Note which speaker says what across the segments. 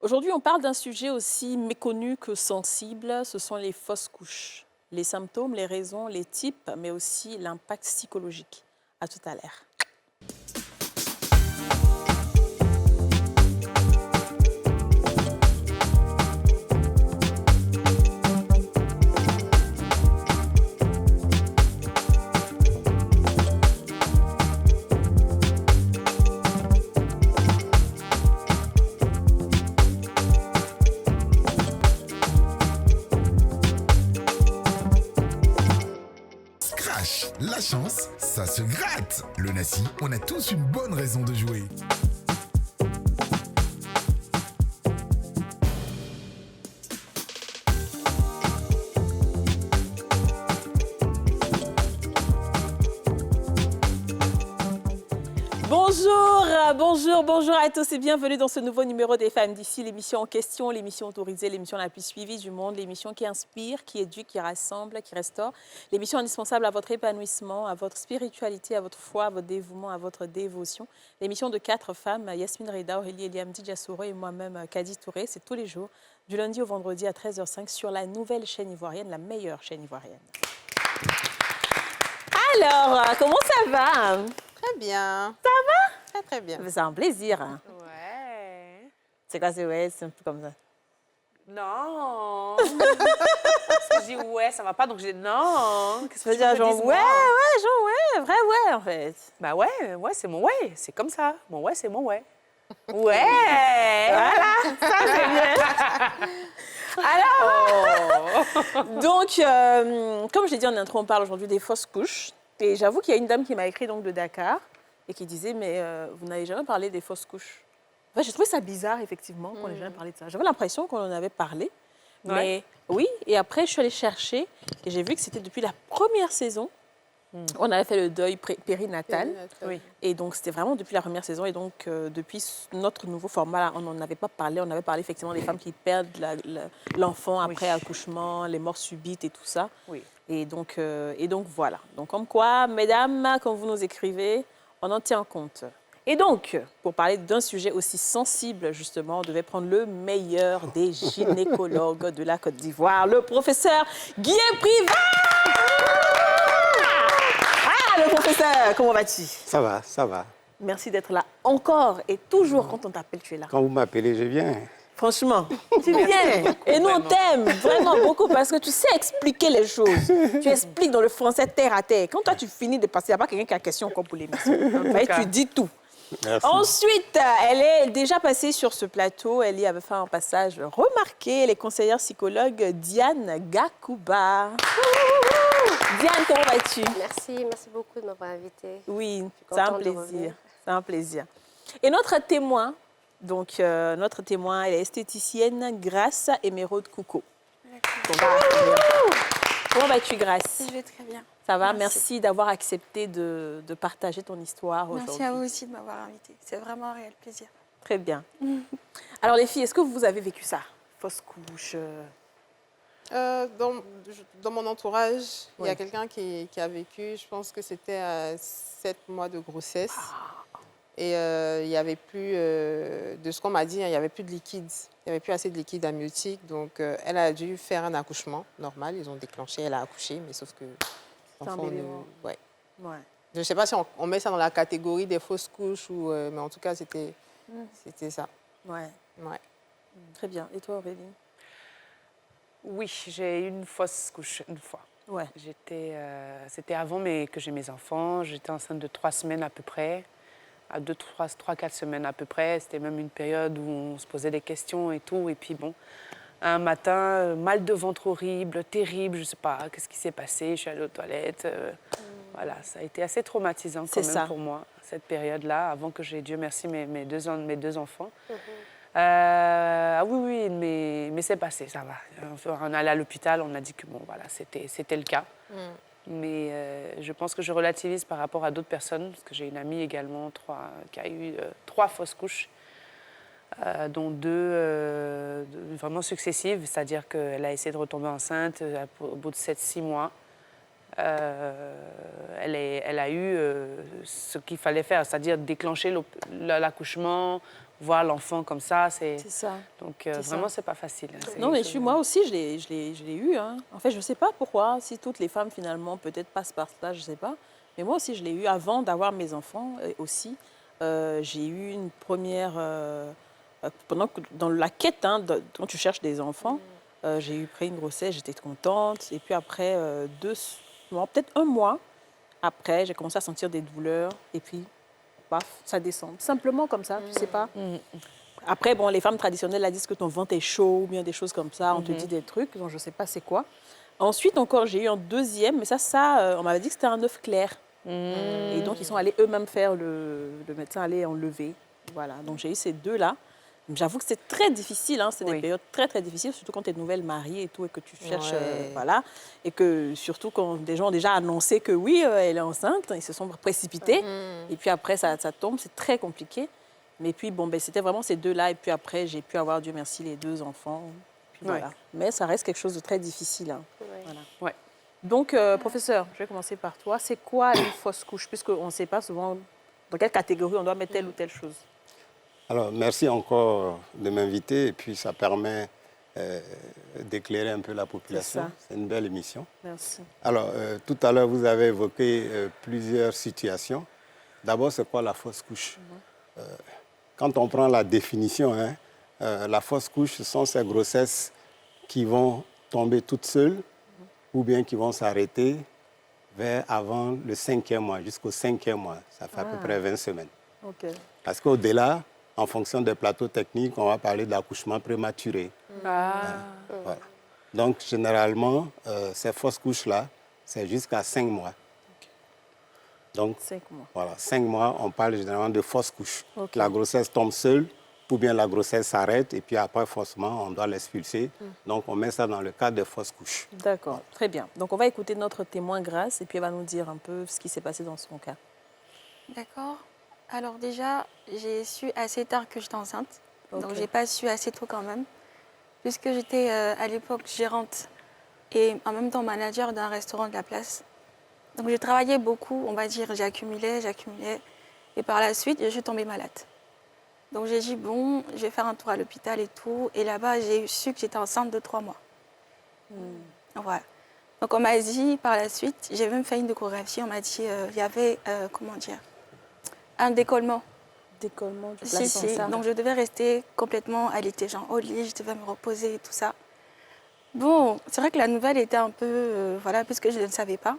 Speaker 1: Aujourd'hui, on parle d'un sujet aussi méconnu que sensible, ce sont les fausses couches. Les symptômes, les raisons, les types, mais aussi l'impact psychologique. À tout à l'heure.
Speaker 2: Scratch, la chance, ça se gratte. Le Nassi, on a tous une bonne raison de jouer.
Speaker 1: Bonjour à tous et bienvenue dans ce nouveau numéro des Femmes d'ici, l'émission en question, l'émission autorisée, l'émission la plus suivie du monde, l'émission qui inspire, qui éduque, qui rassemble, qui restaure, l'émission indispensable à votre épanouissement, à votre spiritualité, à votre foi, à votre dévouement, à votre dévotion. L'émission de 4 femmes, Yasmine Reda, Aurélie Eliam Didjassoro et moi-même, Kadi Touré. C'est tous les jours, du lundi au vendredi à 13h05 sur la nouvelle chaîne ivoirienne, la meilleure chaîne ivoirienne. Alors, comment ça va?
Speaker 3: Très bien.
Speaker 1: Ça va?
Speaker 3: Très, très bien.
Speaker 1: C'est un plaisir.
Speaker 4: Ouais.
Speaker 1: C'est quoi, c'est un peu comme ça.
Speaker 4: Non. Parce que je dis ouais, ça va pas, donc je dis non. Qu'est-ce
Speaker 1: Ça veut dire genre
Speaker 4: dises,
Speaker 1: ouais,
Speaker 4: moi?
Speaker 1: genre ouais, vrai ouais en fait.
Speaker 4: Bah ouais, c'est mon ouais, c'est comme ça. Mon ouais, c'est mon ouais. Ouais.
Speaker 1: Voilà, ça c'est bien. Alors, donc, comme je l'ai dit en intro, on parle aujourd'hui des fausses couches. Et j'avoue qu'il y a une dame qui m'a écrit donc de Dakar et qui disait mais vous n'avez jamais parlé des fausses couches. Enfin, j'ai trouvé ça bizarre effectivement qu'on n'ait jamais parlé de ça. J'avais l'impression qu'on en avait parlé, mais oui. Et après je suis allée chercher et j'ai vu que c'était depuis la première saison. On avait fait le deuil périnatal.
Speaker 4: Oui.
Speaker 1: Et donc, c'était vraiment depuis la première saison. Et donc, depuis notre nouveau format, on n'en avait pas parlé. On avait parlé effectivement des femmes qui perdent l'enfant après accouchement, les morts subites et tout ça.
Speaker 4: Oui.
Speaker 1: Et donc, voilà. Donc, comme quoi, mesdames, quand vous nous écrivez, on en tient compte. Et donc, pour parler d'un sujet aussi sensible, justement, on devait prendre le meilleur des gynécologues de la Côte d'Ivoire, le professeur Guillaume Privat. Le professeur, comment vas-tu?
Speaker 5: Ça va, ça va.
Speaker 1: Merci d'être là encore et toujours quand on t'appelle, tu es là.
Speaker 5: Quand vous m'appelez, je viens.
Speaker 1: Franchement, tu viens. Et nous, on t'aime vraiment beaucoup parce que tu sais expliquer les choses. Tu expliques dans le français terre à terre. Quand toi, tu finis de passer, il n'y a pas quelqu'un qui a question encore pour l'émission. Tu dis tout.
Speaker 5: Merci.
Speaker 1: Ensuite, elle est déjà passée sur ce plateau. Elle y avait fait un passage remarqué. Elle est conseillère psychologue Diane Gakouba. Diane, comment vas-tu?
Speaker 6: Merci beaucoup de m'avoir invitée.
Speaker 1: Oui, c'est
Speaker 6: contente
Speaker 1: un
Speaker 6: de
Speaker 1: plaisir.
Speaker 6: revenir.
Speaker 1: C'est un plaisir. Et notre témoin, donc notre témoin, elle est esthéticienne Grace Émeraude Coucou. Comment vas-tu, Grace?
Speaker 7: Je vais très bien.
Speaker 1: Ça va? Merci d'avoir accepté de partager ton histoire aujourd'hui.
Speaker 7: Merci à vous aussi de m'avoir invitée. C'est vraiment un réel plaisir.
Speaker 1: Très bien. Alors les filles, est-ce que vous avez vécu ça? Fausse couche?
Speaker 3: Dans mon entourage, il y
Speaker 1: Oui.
Speaker 3: a quelqu'un qui a vécu, je pense que c'était à 7 mois de grossesse. Et il n'y avait plus, de ce qu'on m'a dit, il n'y avait plus de liquide. Il n'y avait plus assez de liquide amniotique. Donc, elle a dû faire un accouchement normal. Ils ont déclenché, elle a accouché, mais sauf que l'enfant
Speaker 1: bébé
Speaker 3: ne...
Speaker 1: mort.
Speaker 3: Ouais.
Speaker 1: Ouais.
Speaker 3: Je ne sais pas si on met ça dans la catégorie des fausses couches, ou, mais en tout cas, c'était ça.
Speaker 1: Ouais.
Speaker 3: Ouais.
Speaker 1: Très bien. Et toi, Aurélie?
Speaker 4: Oui, j'ai eu une fausse couche une fois.
Speaker 1: Ouais.
Speaker 4: C'était avant que j'ai mes enfants. J'étais enceinte de 3 semaines à peu près. À 3-4 semaines à peu près. C'était même une période où on se posait des questions et tout. Et puis bon, un matin, mal de ventre horrible, terrible, je ne sais pas qu'est-ce qui s'est passé. Je suis allée aux toilettes. Voilà, ça a été assez traumatisant quand même pour moi, cette période-là, avant que j'ai, Dieu merci, mes deux enfants. Ah oui, mais c'est passé, ça va. On est allé à l'hôpital, on a dit que bon, voilà, c'était le cas. Mais je pense que je relativise par rapport à d'autres personnes, parce que j'ai une amie également qui a eu 3 fausses couches, dont 2 vraiment successives, c'est-à-dire qu'elle a essayé de retomber enceinte au bout de 7-6 mois. Elle a eu ce qu'il fallait faire, c'est-à-dire déclencher l'accouchement, voir l'enfant comme ça,
Speaker 1: C'est ça.
Speaker 4: donc
Speaker 1: C'est
Speaker 4: vraiment,
Speaker 1: ça.
Speaker 4: c'est pas facile. Hein.
Speaker 1: Non, mais moi aussi, je l'ai eu. Hein. En fait, je ne sais pas pourquoi, si toutes les femmes, finalement, peut-être passent par ça, je ne sais pas. Mais moi aussi, je l'ai eu avant d'avoir mes enfants aussi. J'ai eu une première... pendant que, dans la quête, hein, quand tu cherches des enfants, j'ai eu pris une grossesse, j'étais contente. Et puis après, peut-être un mois après, j'ai commencé à sentir des douleurs. Et puis, paf, ça descend. Simplement comme ça, tu sais pas. Après, bon, les femmes traditionnelles elles disent que ton ventre est chaud ou bien des choses comme ça. On te dit des trucs, donc je ne sais pas c'est quoi. Ensuite, encore, j'ai eu un deuxième, mais on m'avait dit que c'était un œuf clair. Et donc, ils sont allés eux-mêmes faire, le médecin allait enlever. Voilà, donc j'ai eu ces deux-là. J'avoue que c'est très difficile, hein. C'est des périodes très, très difficiles, surtout quand tu es nouvelle mariée et tout, et que tu cherches, voilà. Et que surtout quand des gens ont déjà annoncé que oui, elle est enceinte, ils se sont précipités. Et puis après, ça tombe, c'est très compliqué. Mais puis, bon, ben, c'était vraiment ces deux-là. Et puis après, j'ai pu avoir, Dieu merci, les 2 enfants. Puis voilà. Mais ça reste quelque chose de très difficile. Hein. Voilà.
Speaker 4: Ouais.
Speaker 1: Donc, professeur, je vais commencer par toi. C'est quoi une fausse couche? Puisqu'on ne sait pas souvent dans quelle catégorie on doit mettre telle ou telle chose.
Speaker 5: Alors, merci encore de m'inviter. Et puis, ça permet d'éclairer un peu la population. C'est une belle émission.
Speaker 1: Merci.
Speaker 5: Alors, tout à l'heure, vous avez évoqué plusieurs situations. D'abord, c'est quoi la fausse couche? Quand on prend la définition, hein, la fausse couche, ce sont ces grossesses qui vont tomber toutes seules ou bien qui vont s'arrêter avant le 5e mois, jusqu'au 5e mois. Ça fait à peu près 20 semaines.
Speaker 1: OK.
Speaker 5: Parce qu'au-delà, en fonction des plateaux techniques, on va parler d'accouchement prématuré. Voilà. Donc, généralement, ces fausses couches-là, c'est jusqu'à 5 mois. Donc,
Speaker 1: 5 mois.
Speaker 5: Voilà, 5 mois, on parle généralement de fausse couche.
Speaker 1: Okay.
Speaker 5: La grossesse tombe seule, ou bien la grossesse s'arrête, et puis après, forcément, on doit l'expulser. Donc, on met ça dans le cadre des fausses couches.
Speaker 1: D'accord, très bien. Donc, on va écouter notre témoin Grâce, et puis elle va nous dire un peu ce qui s'est passé dans son cas.
Speaker 7: D'accord. Alors déjà, j'ai su assez tard que j'étais enceinte. Donc, je n'ai pas su assez tôt quand même. Puisque j'étais à l'époque gérante et en même temps manager d'un restaurant de la place. Donc, j'ai travaillé beaucoup, on va dire, j'accumulais. Et par la suite, je suis tombée malade. Donc, j'ai dit, bon, je vais faire un tour à l'hôpital et tout. Et là-bas, j'ai su que j'étais enceinte de 3 mois. Voilà. Donc, on m'a dit, par la suite, j'ai même fait une échographie, on m'a dit, il y avait, un décollement.
Speaker 1: Décollement du
Speaker 7: Si.
Speaker 1: placenta.
Speaker 7: Donc, je devais rester complètement allaitée, genre au lit, je devais me reposer et tout ça. Bon, c'est vrai que la nouvelle était un peu, puisque je ne savais pas.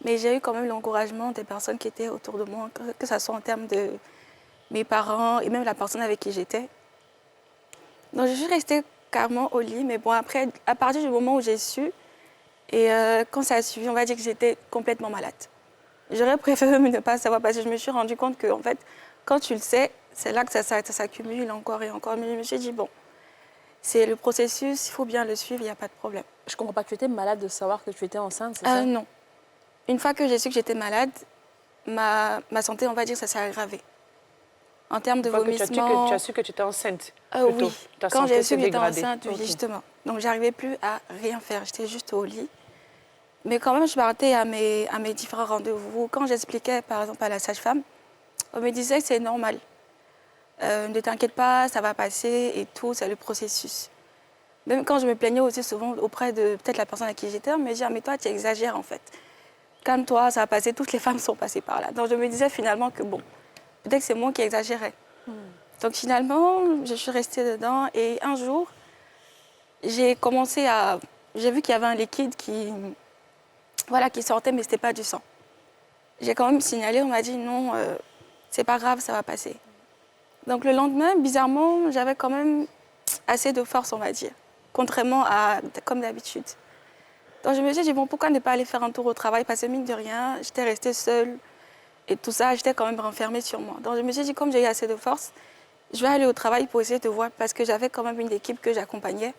Speaker 7: Mais j'ai eu quand même l'encouragement des personnes qui étaient autour de moi, que ce soit en termes de mes parents et même la personne avec qui j'étais. Donc, je suis restée carrément au lit. Mais bon, après, à partir du moment où j'ai su, et quand ça a suivi, on va dire que j'étais complètement malade. J'aurais préféré ne pas savoir parce que je me suis rendu compte que, en fait, quand tu le sais, c'est là que ça s'accumule encore et encore. Mais je me suis dit, bon, c'est le processus, il faut bien le suivre, il n'y a pas de problème.
Speaker 1: Je ne comprends pas, tu étais malade de savoir que tu étais enceinte, c'est ça?
Speaker 7: Non. Une fois que j'ai su que j'étais malade, ma santé, on va dire, ça s'est aggravé. En termes de vomissement...
Speaker 4: Tu as su que tu étais enceinte
Speaker 7: oui,
Speaker 4: ta
Speaker 7: quand
Speaker 4: santé
Speaker 7: j'ai
Speaker 4: s'est
Speaker 7: su que j'étais
Speaker 4: dégradée.
Speaker 7: enceinte, oui, justement. Donc, j'arrivais plus à rien faire, j'étais juste au lit. Mais quand même, je partais à mes différents rendez-vous. Quand j'expliquais, par exemple, à la sage-femme, on me disait que c'est normal. Ne t'inquiète pas, ça va passer et tout, c'est le processus. Même quand je me plaignais aussi souvent auprès de peut-être la personne à qui j'étais, on me disait, mais toi, tu exagères en fait. Calme-toi, ça va passer, toutes les femmes sont passées par là. Donc je me disais finalement que bon, peut-être que c'est moi qui exagérais. Donc finalement, je suis restée dedans et un jour, j'ai vu qu'il y avait un liquide qui sortait, mais ce n'était pas du sang. J'ai quand même signalé, on m'a dit non, c'est pas grave, ça va passer. Donc le lendemain, bizarrement, j'avais quand même assez de force, on va dire, contrairement à comme d'habitude. Donc je me suis dit, bon, pourquoi ne pas aller faire un tour au travail? Parce que mine de rien, j'étais restée seule et tout ça, j'étais quand même renfermée sur moi. Donc je me suis dit, comme j'ai eu assez de force, je vais aller au travail pour essayer de voir, parce que j'avais quand même une équipe que j'accompagnais.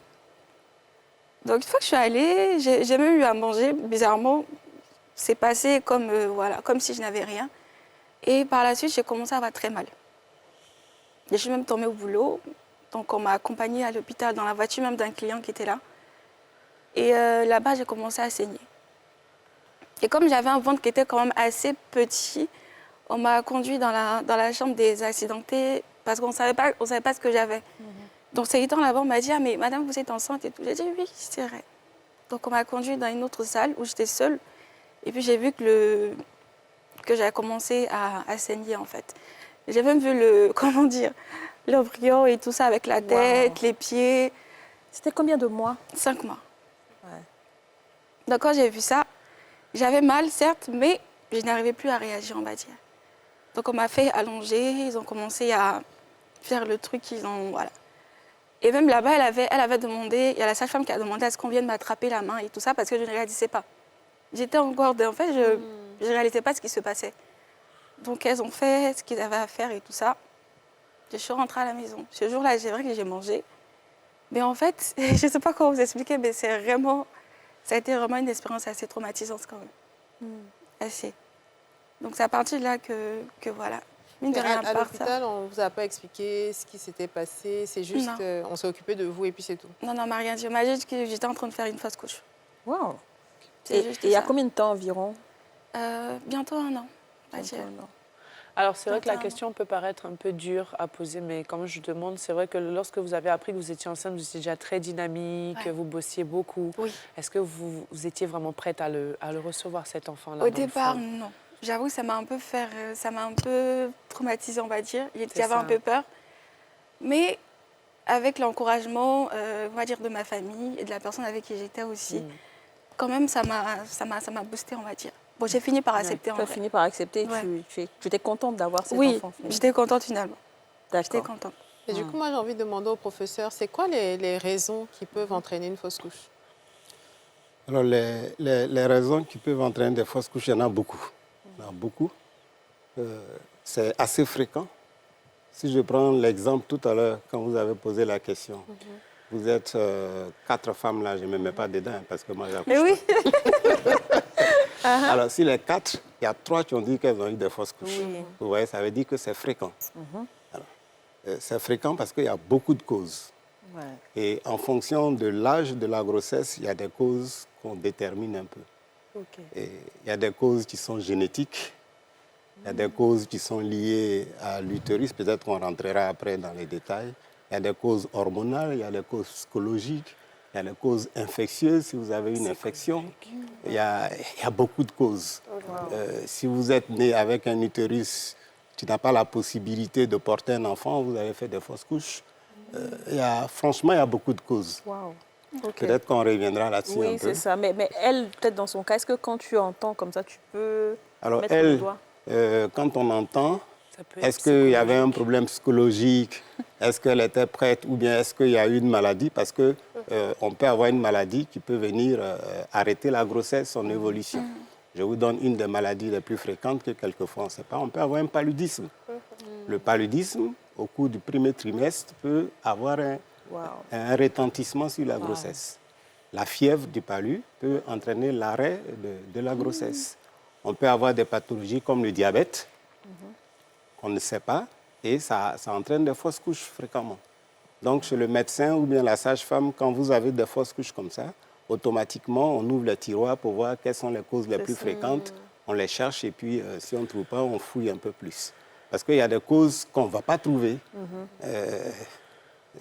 Speaker 7: Donc une fois que je suis allée, j'ai même eu à manger, bizarrement, c'est passé comme, comme si je n'avais rien. Et par la suite, j'ai commencé à avoir très mal. Je suis même tombée au boulot, donc on m'a accompagnée à l'hôpital dans la voiture même d'un client qui était là. Et là-bas, j'ai commencé à saigner. Et comme j'avais un ventre qui était quand même assez petit, on m'a conduit dans la chambre des accidentés parce qu'on ne savait pas ce que j'avais. Donc, ces temps là-bas, on m'a dit, ah, mais madame, vous êtes enceinte et tout. J'ai dit, oui, c'est vrai. Donc, on m'a conduite dans une autre salle où j'étais seule. Et puis, j'ai vu que j'avais commencé à saigner, en fait. J'ai même vu l'embryon et tout ça avec la tête, les pieds.
Speaker 1: C'était combien de mois?
Speaker 7: 5 mois.
Speaker 1: Ouais.
Speaker 7: Donc, quand j'ai vu ça, j'avais mal, certes, mais je n'arrivais plus à réagir, on va dire. Donc, on m'a fait allonger, ils ont commencé à faire le truc, voilà. Et même là-bas, elle avait demandé, il y a la sage-femme qui a demandé à ce qu'on vienne m'attraper la main et tout ça, parce que je ne réalisais pas. J'étais encore, en fait, je ne réalisais pas ce qui se passait. Donc, elles ont fait ce qu'ils avaient à faire et tout ça. Je suis rentrée à la maison. Ce jour-là, c'est vrai que j'ai mangé. Mais en fait, je ne sais pas comment vous expliquer, mais ça a été vraiment une expérience assez traumatisante quand même. Assez. Donc, c'est à partir de là que voilà. Mine de rien,
Speaker 3: À l'hôpital, on ne vous a pas expliqué ce qui s'était passé. C'est juste, on s'est occupé de vous et puis c'est tout.
Speaker 7: Non, on m'a rien dit. On m'a dit que j'étais en train de faire une fausse couche.
Speaker 1: Wow.
Speaker 7: C'est
Speaker 1: Et
Speaker 7: juste
Speaker 1: il y a
Speaker 7: ça.
Speaker 1: combien de temps environ?
Speaker 7: Bientôt 1 an. on va
Speaker 1: Bientôt
Speaker 7: dire.
Speaker 1: un an.
Speaker 4: Alors, c'est vrai que la
Speaker 7: Attends.
Speaker 4: question peut paraître un peu dure à poser, mais comme je demande, c'est vrai que lorsque vous avez appris que vous étiez enceinte, vous étiez déjà très dynamique,
Speaker 7: Ouais.
Speaker 4: vous bossiez beaucoup.
Speaker 7: Oui.
Speaker 4: Est-ce que vous étiez vraiment prête à le recevoir, cet enfant-là?
Speaker 7: Au
Speaker 4: dans le
Speaker 7: départ,
Speaker 4: fond
Speaker 7: non. J'avoue que ça m'a un peu traumatisée, on va dire. J'avais
Speaker 4: ça.
Speaker 7: un peu peur. Mais avec l'encouragement, on va dire, de ma famille et de la personne avec qui j'étais aussi, quand même, ça m'a boosté, on va dire. Bon, j'ai fini par accepter en
Speaker 1: Tu as
Speaker 7: vrai.
Speaker 1: fini par accepter.
Speaker 7: Ouais.
Speaker 1: Tu étais contente d'avoir cet
Speaker 7: Oui,
Speaker 1: enfant. finalement.
Speaker 7: j'étais contente finalement. J'étais
Speaker 1: D'accord.
Speaker 7: contente.
Speaker 3: Et du coup, moi, j'ai envie de demander au professeur, c'est quoi les raisons qui peuvent entraîner une fausse couche?
Speaker 5: Alors, les raisons qui peuvent entraîner des fausses couches, il y en a beaucoup. Il y en a beaucoup. C'est assez fréquent. Si je prends l'exemple tout à l'heure, quand vous avez posé la question, vous êtes 4 femmes là, je ne me mets pas dedans hein, parce que moi j'accouche.
Speaker 7: Mais oui,
Speaker 5: pas. Alors, si les 4, il y a 3 qui ont dit qu'elles ont eu des fausses couches.
Speaker 1: Oui.
Speaker 5: Vous voyez, ça veut dire que c'est fréquent. Alors, c'est fréquent parce qu'il y a beaucoup de causes.
Speaker 1: Ouais.
Speaker 5: Et en fonction de l'âge de la grossesse, il y a des causes qu'on détermine un peu.
Speaker 1: Ok.
Speaker 5: Et il y a des causes qui sont génétiques, il y a des causes qui sont liées à l'utérus, peut-être qu'on rentrera après dans les détails. Il y a des causes hormonales, il y a des causes psychologiques, il y a des causes infectieuses, si vous avez une infection. Il y a beaucoup de causes. Si vous êtes né avec un utérus, tu n'as pas la possibilité de porter un enfant, vous avez fait des fausses couches. Franchement, il y a beaucoup de causes.
Speaker 1: Wow. Ok.
Speaker 5: Peut-être qu'on reviendra là-dessus un
Speaker 1: Oui,
Speaker 5: peu.
Speaker 1: c'est ça. Mais elle, peut-être dans son cas, est-ce que quand tu entends comme ça, tu peux
Speaker 5: Alors,
Speaker 1: mettre le doigt?
Speaker 5: quand on entend,
Speaker 4: Ça peut être
Speaker 5: est-ce qu'il y avait un
Speaker 4: psychologique.
Speaker 5: problème psychologique? Est-ce qu'elle était prête? Ou bien est-ce qu'il y a eu une maladie? Parce qu'on peut avoir une maladie qui peut venir arrêter la grossesse, son évolution. Je vous donne une des maladies les plus fréquentes que quelquefois on ne sait pas. On peut avoir un paludisme. Le paludisme, au cours du premier trimestre, peut avoir
Speaker 1: Wow.
Speaker 5: un retentissement sur la grossesse. La fièvre du palud peut entraîner l'arrêt de la grossesse. On peut avoir des pathologies comme le diabète, qu'on ne sait pas, et ça entraîne des fausses couches fréquemment. Donc, chez le médecin ou bien la sage-femme, quand vous avez des fausses couches comme ça, automatiquement, on ouvre les tiroirs pour voir quelles sont les causes les plus fréquentes. On les cherche et puis, si on ne trouve pas, on fouille un peu plus. Parce qu'il y a des causes qu'on ne va pas trouver.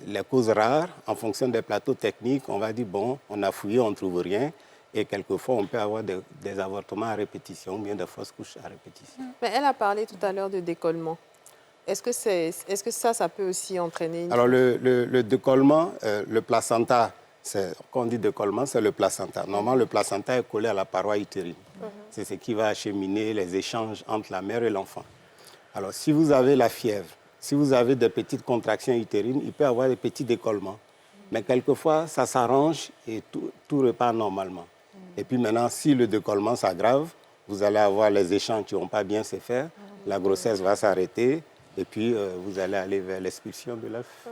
Speaker 5: Les causes rares, en fonction des plateaux techniques, on va dire, bon, on a fouillé, on ne trouve rien. Et quelquefois, on peut avoir des avortements à répétition ou bien des fausses couches à répétition.
Speaker 3: Mais elle a parlé tout à l'heure de décollement. Est-ce que ça peut aussi entraîner une...
Speaker 5: Alors, le décollement, le placenta, quand on dit décollement, c'est le placenta. Normalement, le placenta est collé à la paroi utérine. C'est ce qui va acheminer les échanges entre la mère et l'enfant. Alors, si vous avez la fièvre, si vous avez des petites contractions utérines, il peut y avoir des petits décollements. Mais quelquefois, ça s'arrange et tout repart normalement. Et puis maintenant, si le décollement s'aggrave, vous allez avoir les échanges qui ne vont pas bien se faire, la grossesse va s'arrêter et puis vous allez aller vers l'expulsion de l'œuf.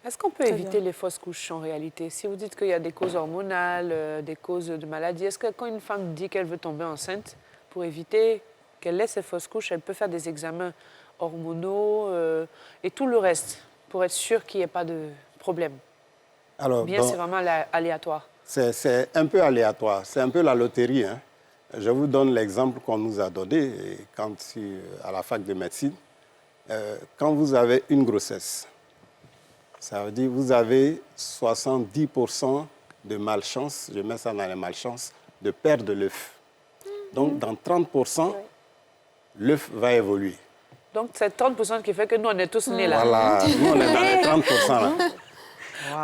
Speaker 4: Est-ce qu'on peut éviter les fausses couches en réalité? Si vous dites qu'il y a des causes hormonales, des causes de maladies, est-ce que quand une femme dit qu'elle veut tomber enceinte, pour éviter qu'elle ait ces fausses couches, elle peut faire des examens hormonaux et tout le reste pour être sûre qu'il n'y ait pas de problème?
Speaker 5: Alors,
Speaker 4: Bien, c'est vraiment aléatoire.
Speaker 5: c'est un peu aléatoire, c'est un peu la loterie. Hein. Je vous donne l'exemple qu'on nous a donné quand à la fac de médecine. quand vous avez une grossesse, ça veut dire que vous avez 70% de malchance, je mets ça dans les malchances, de perdre l'œuf. Donc, dans 30%, l'œuf va évoluer.
Speaker 4: Donc, c'est 30% qui fait que nous, on est tous nés là.
Speaker 5: Voilà, nous, on est dans les 30% là.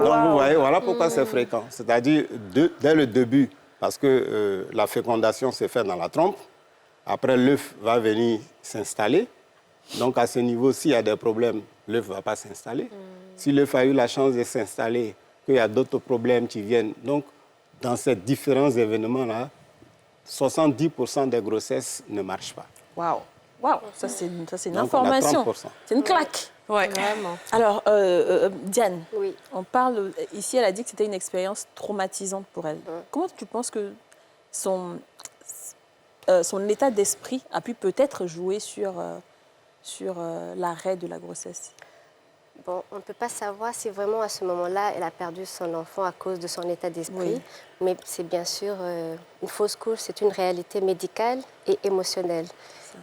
Speaker 5: Donc, vous voyez, voilà pourquoi c'est fréquent. C'est-à-dire, dès le début, parce que la fécondation se fait dans la trompe, après, l'œuf va venir s'installer. Donc, à ce niveau, s'il y a des problèmes, l'œuf ne va pas s'installer. Si l'œuf a eu la chance de s'installer, qu'il y a d'autres problèmes qui viennent. Donc, dans ces différents événements-là, 70% des grossesses ne marchent pas.
Speaker 1: Waouh, waouh, ça c'est une
Speaker 5: Donc, on a
Speaker 1: information.
Speaker 5: 30%.
Speaker 1: C'est une claque.
Speaker 4: Ouais.
Speaker 3: Vraiment.
Speaker 1: Alors, Diane,
Speaker 6: Oui.
Speaker 1: on parle, ici, elle a dit que c'était une expérience traumatisante pour elle. Comment tu penses que son état d'esprit a pu peut-être jouer sur l'arrêt de la grossesse?
Speaker 6: Bon, on ne peut pas savoir si vraiment à ce moment-là, elle a perdu son enfant à cause de son état d'esprit.
Speaker 1: Oui.
Speaker 6: Mais c'est bien sûr une fausse couche, c'est une réalité médicale et émotionnelle.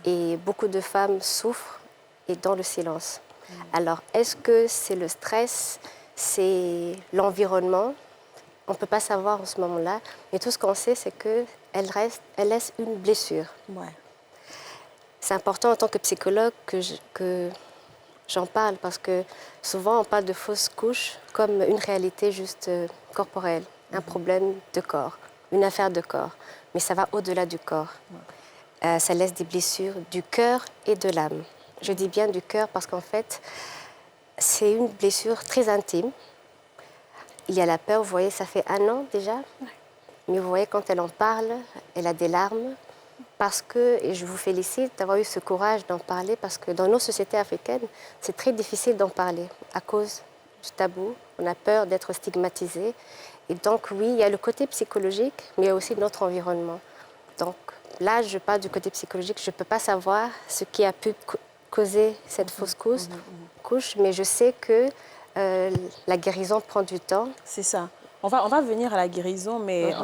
Speaker 6: Et beaucoup de femmes souffrent et dans le silence. Alors, est-ce que c'est le stress, c'est l'environnement? On ne peut pas savoir en ce moment-là. Mais tout ce qu'on sait, c'est qu'elle laisse une blessure.
Speaker 1: Ouais.
Speaker 6: C'est important en tant que psychologue que j'en parle parce que souvent on parle de fausse couche comme une réalité juste corporelle, un problème de corps, une affaire de corps. Mais ça va au-delà du corps. Ça laisse des blessures du cœur et de l'âme. Je dis bien du cœur parce qu'en fait, c'est une blessure très intime. Il y a la peur, vous voyez, ça fait 1 an déjà. Mais vous voyez, quand elle en parle, elle a des larmes. Parce que, et je vous félicite d'avoir eu ce courage d'en parler, parce que dans nos sociétés africaines, c'est très difficile d'en parler à cause du tabou. On a peur d'être stigmatisé. Et donc, oui, il y a le côté psychologique, mais il y a aussi notre environnement. Donc, là, je parle du côté psychologique. Je ne peux pas savoir ce qui a pu causer cette fausse couche, mais je sais que la guérison prend du temps.
Speaker 1: C'est ça. On va venir à la guérison, mais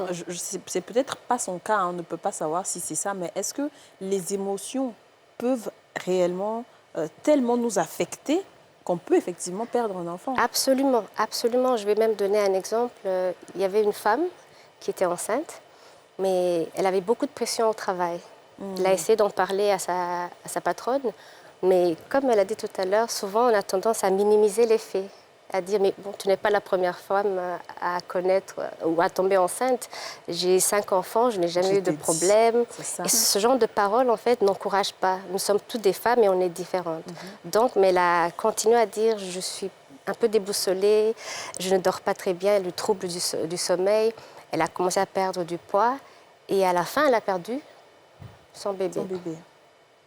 Speaker 1: c'est peut-être pas son cas, hein, on ne peut pas savoir si c'est ça, mais est-ce que les émotions peuvent réellement tellement nous affecter qu'on peut effectivement perdre un enfant?
Speaker 6: Absolument, absolument. Je vais même donner un exemple. Il y avait une femme qui était enceinte, mais elle avait beaucoup de pression au travail. Elle a essayé d'en parler à sa patronne, mais comme elle a dit tout à l'heure, souvent on a tendance à minimiser les faits, à dire mais bon, tu n'es pas la première femme à connaître ou à tomber enceinte. J'ai 5 enfants, je n'ai jamais eu de problème. Et ce genre de paroles en fait n'encourage pas. Nous sommes toutes des femmes et on est différentes. Donc, mais elle a continué à dire je suis un peu déboussolée, je ne dors pas très bien, le trouble du sommeil. Elle a commencé à perdre du poids et à la fin elle a perdu son bébé.
Speaker 1: Son bébé.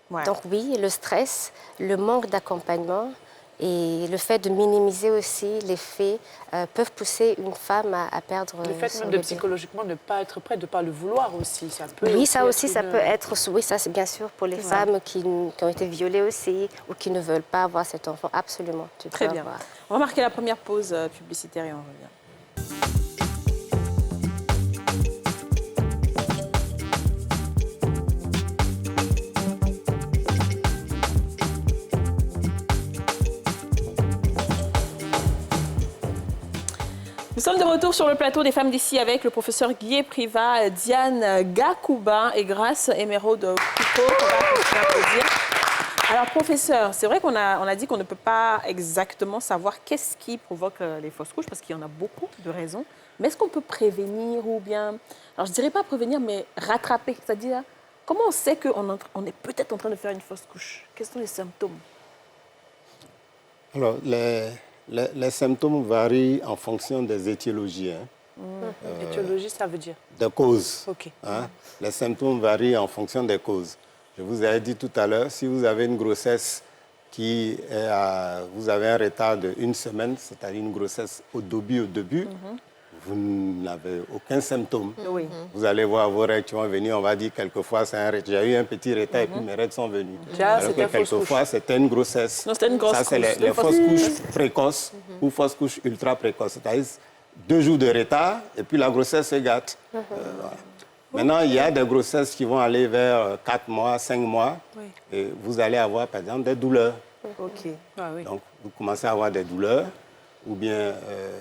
Speaker 1: Ouais.
Speaker 6: Donc oui, le stress, le manque d'accompagnement et le fait de minimiser aussi les faits peuvent pousser une femme à perdre
Speaker 4: Le fait
Speaker 6: son
Speaker 4: même de
Speaker 6: bébé.
Speaker 4: psychologiquement ne pas être prête, de ne pas le vouloir aussi, ça peut...
Speaker 6: Oui, ça aussi,
Speaker 4: être
Speaker 6: ça
Speaker 4: une-
Speaker 6: peut être... Oui, ça c'est bien sûr pour les femmes qui ont été violées aussi ou qui ne veulent pas avoir cet enfant. Absolument. Tu
Speaker 1: Très
Speaker 6: peux
Speaker 1: bien.
Speaker 6: avoir.
Speaker 1: On va marquer la première pause publicitaire et on revient. Nous sommes de retour sur le plateau des femmes d'ici avec le professeur Guy Privat, Diane Gakouba et Grace Emeraude Coupeau. On va applaudir. Alors, professeur, c'est vrai qu'on a dit qu'on ne peut pas exactement savoir qu'est-ce qui provoque les fausses couches, parce qu'il y en a beaucoup de raisons. Mais est-ce qu'on peut prévenir ou bien... Alors, je ne dirais pas prévenir, mais rattraper. C'est-à-dire, comment on sait qu'on est peut-être en train de faire une fausse couche? Quels sont les symptômes?
Speaker 5: Alors, les symptômes varient en fonction des étiologies, hein,
Speaker 4: Étiologie, ça veut dire...
Speaker 5: des causes.
Speaker 4: Ok.
Speaker 5: Hein. Les symptômes varient en fonction des causes. Je vous avais dit tout à l'heure, si vous avez une grossesse qui est vous avez un retard de 1 semaine, c'est-à-dire une grossesse au début, vous n'avez aucun symptôme.
Speaker 1: Oui.
Speaker 5: Vous allez voir vos règles qui vont venir, on va dire quelquefois, j'ai eu un petit retard et puis mes règles sont venues.
Speaker 4: Déjà,
Speaker 5: Alors que
Speaker 4: c'était une fausse
Speaker 5: quelquefois, c'était une grossesse.
Speaker 1: Non, c'était une grosse
Speaker 5: Ça, c'est
Speaker 1: couche.
Speaker 5: les fausses couches précoces ou fausses couches ultra précoces. C'est-à-dire 2 jours de retard et puis la grossesse se gâte. Voilà. Maintenant, il y a des grossesses qui vont aller vers 4 mois, 5 mois.
Speaker 1: Oui.
Speaker 5: Et vous allez avoir, par exemple, des douleurs.
Speaker 1: OK.
Speaker 4: Ah oui.
Speaker 5: Donc, vous commencez à avoir des douleurs, ou bien,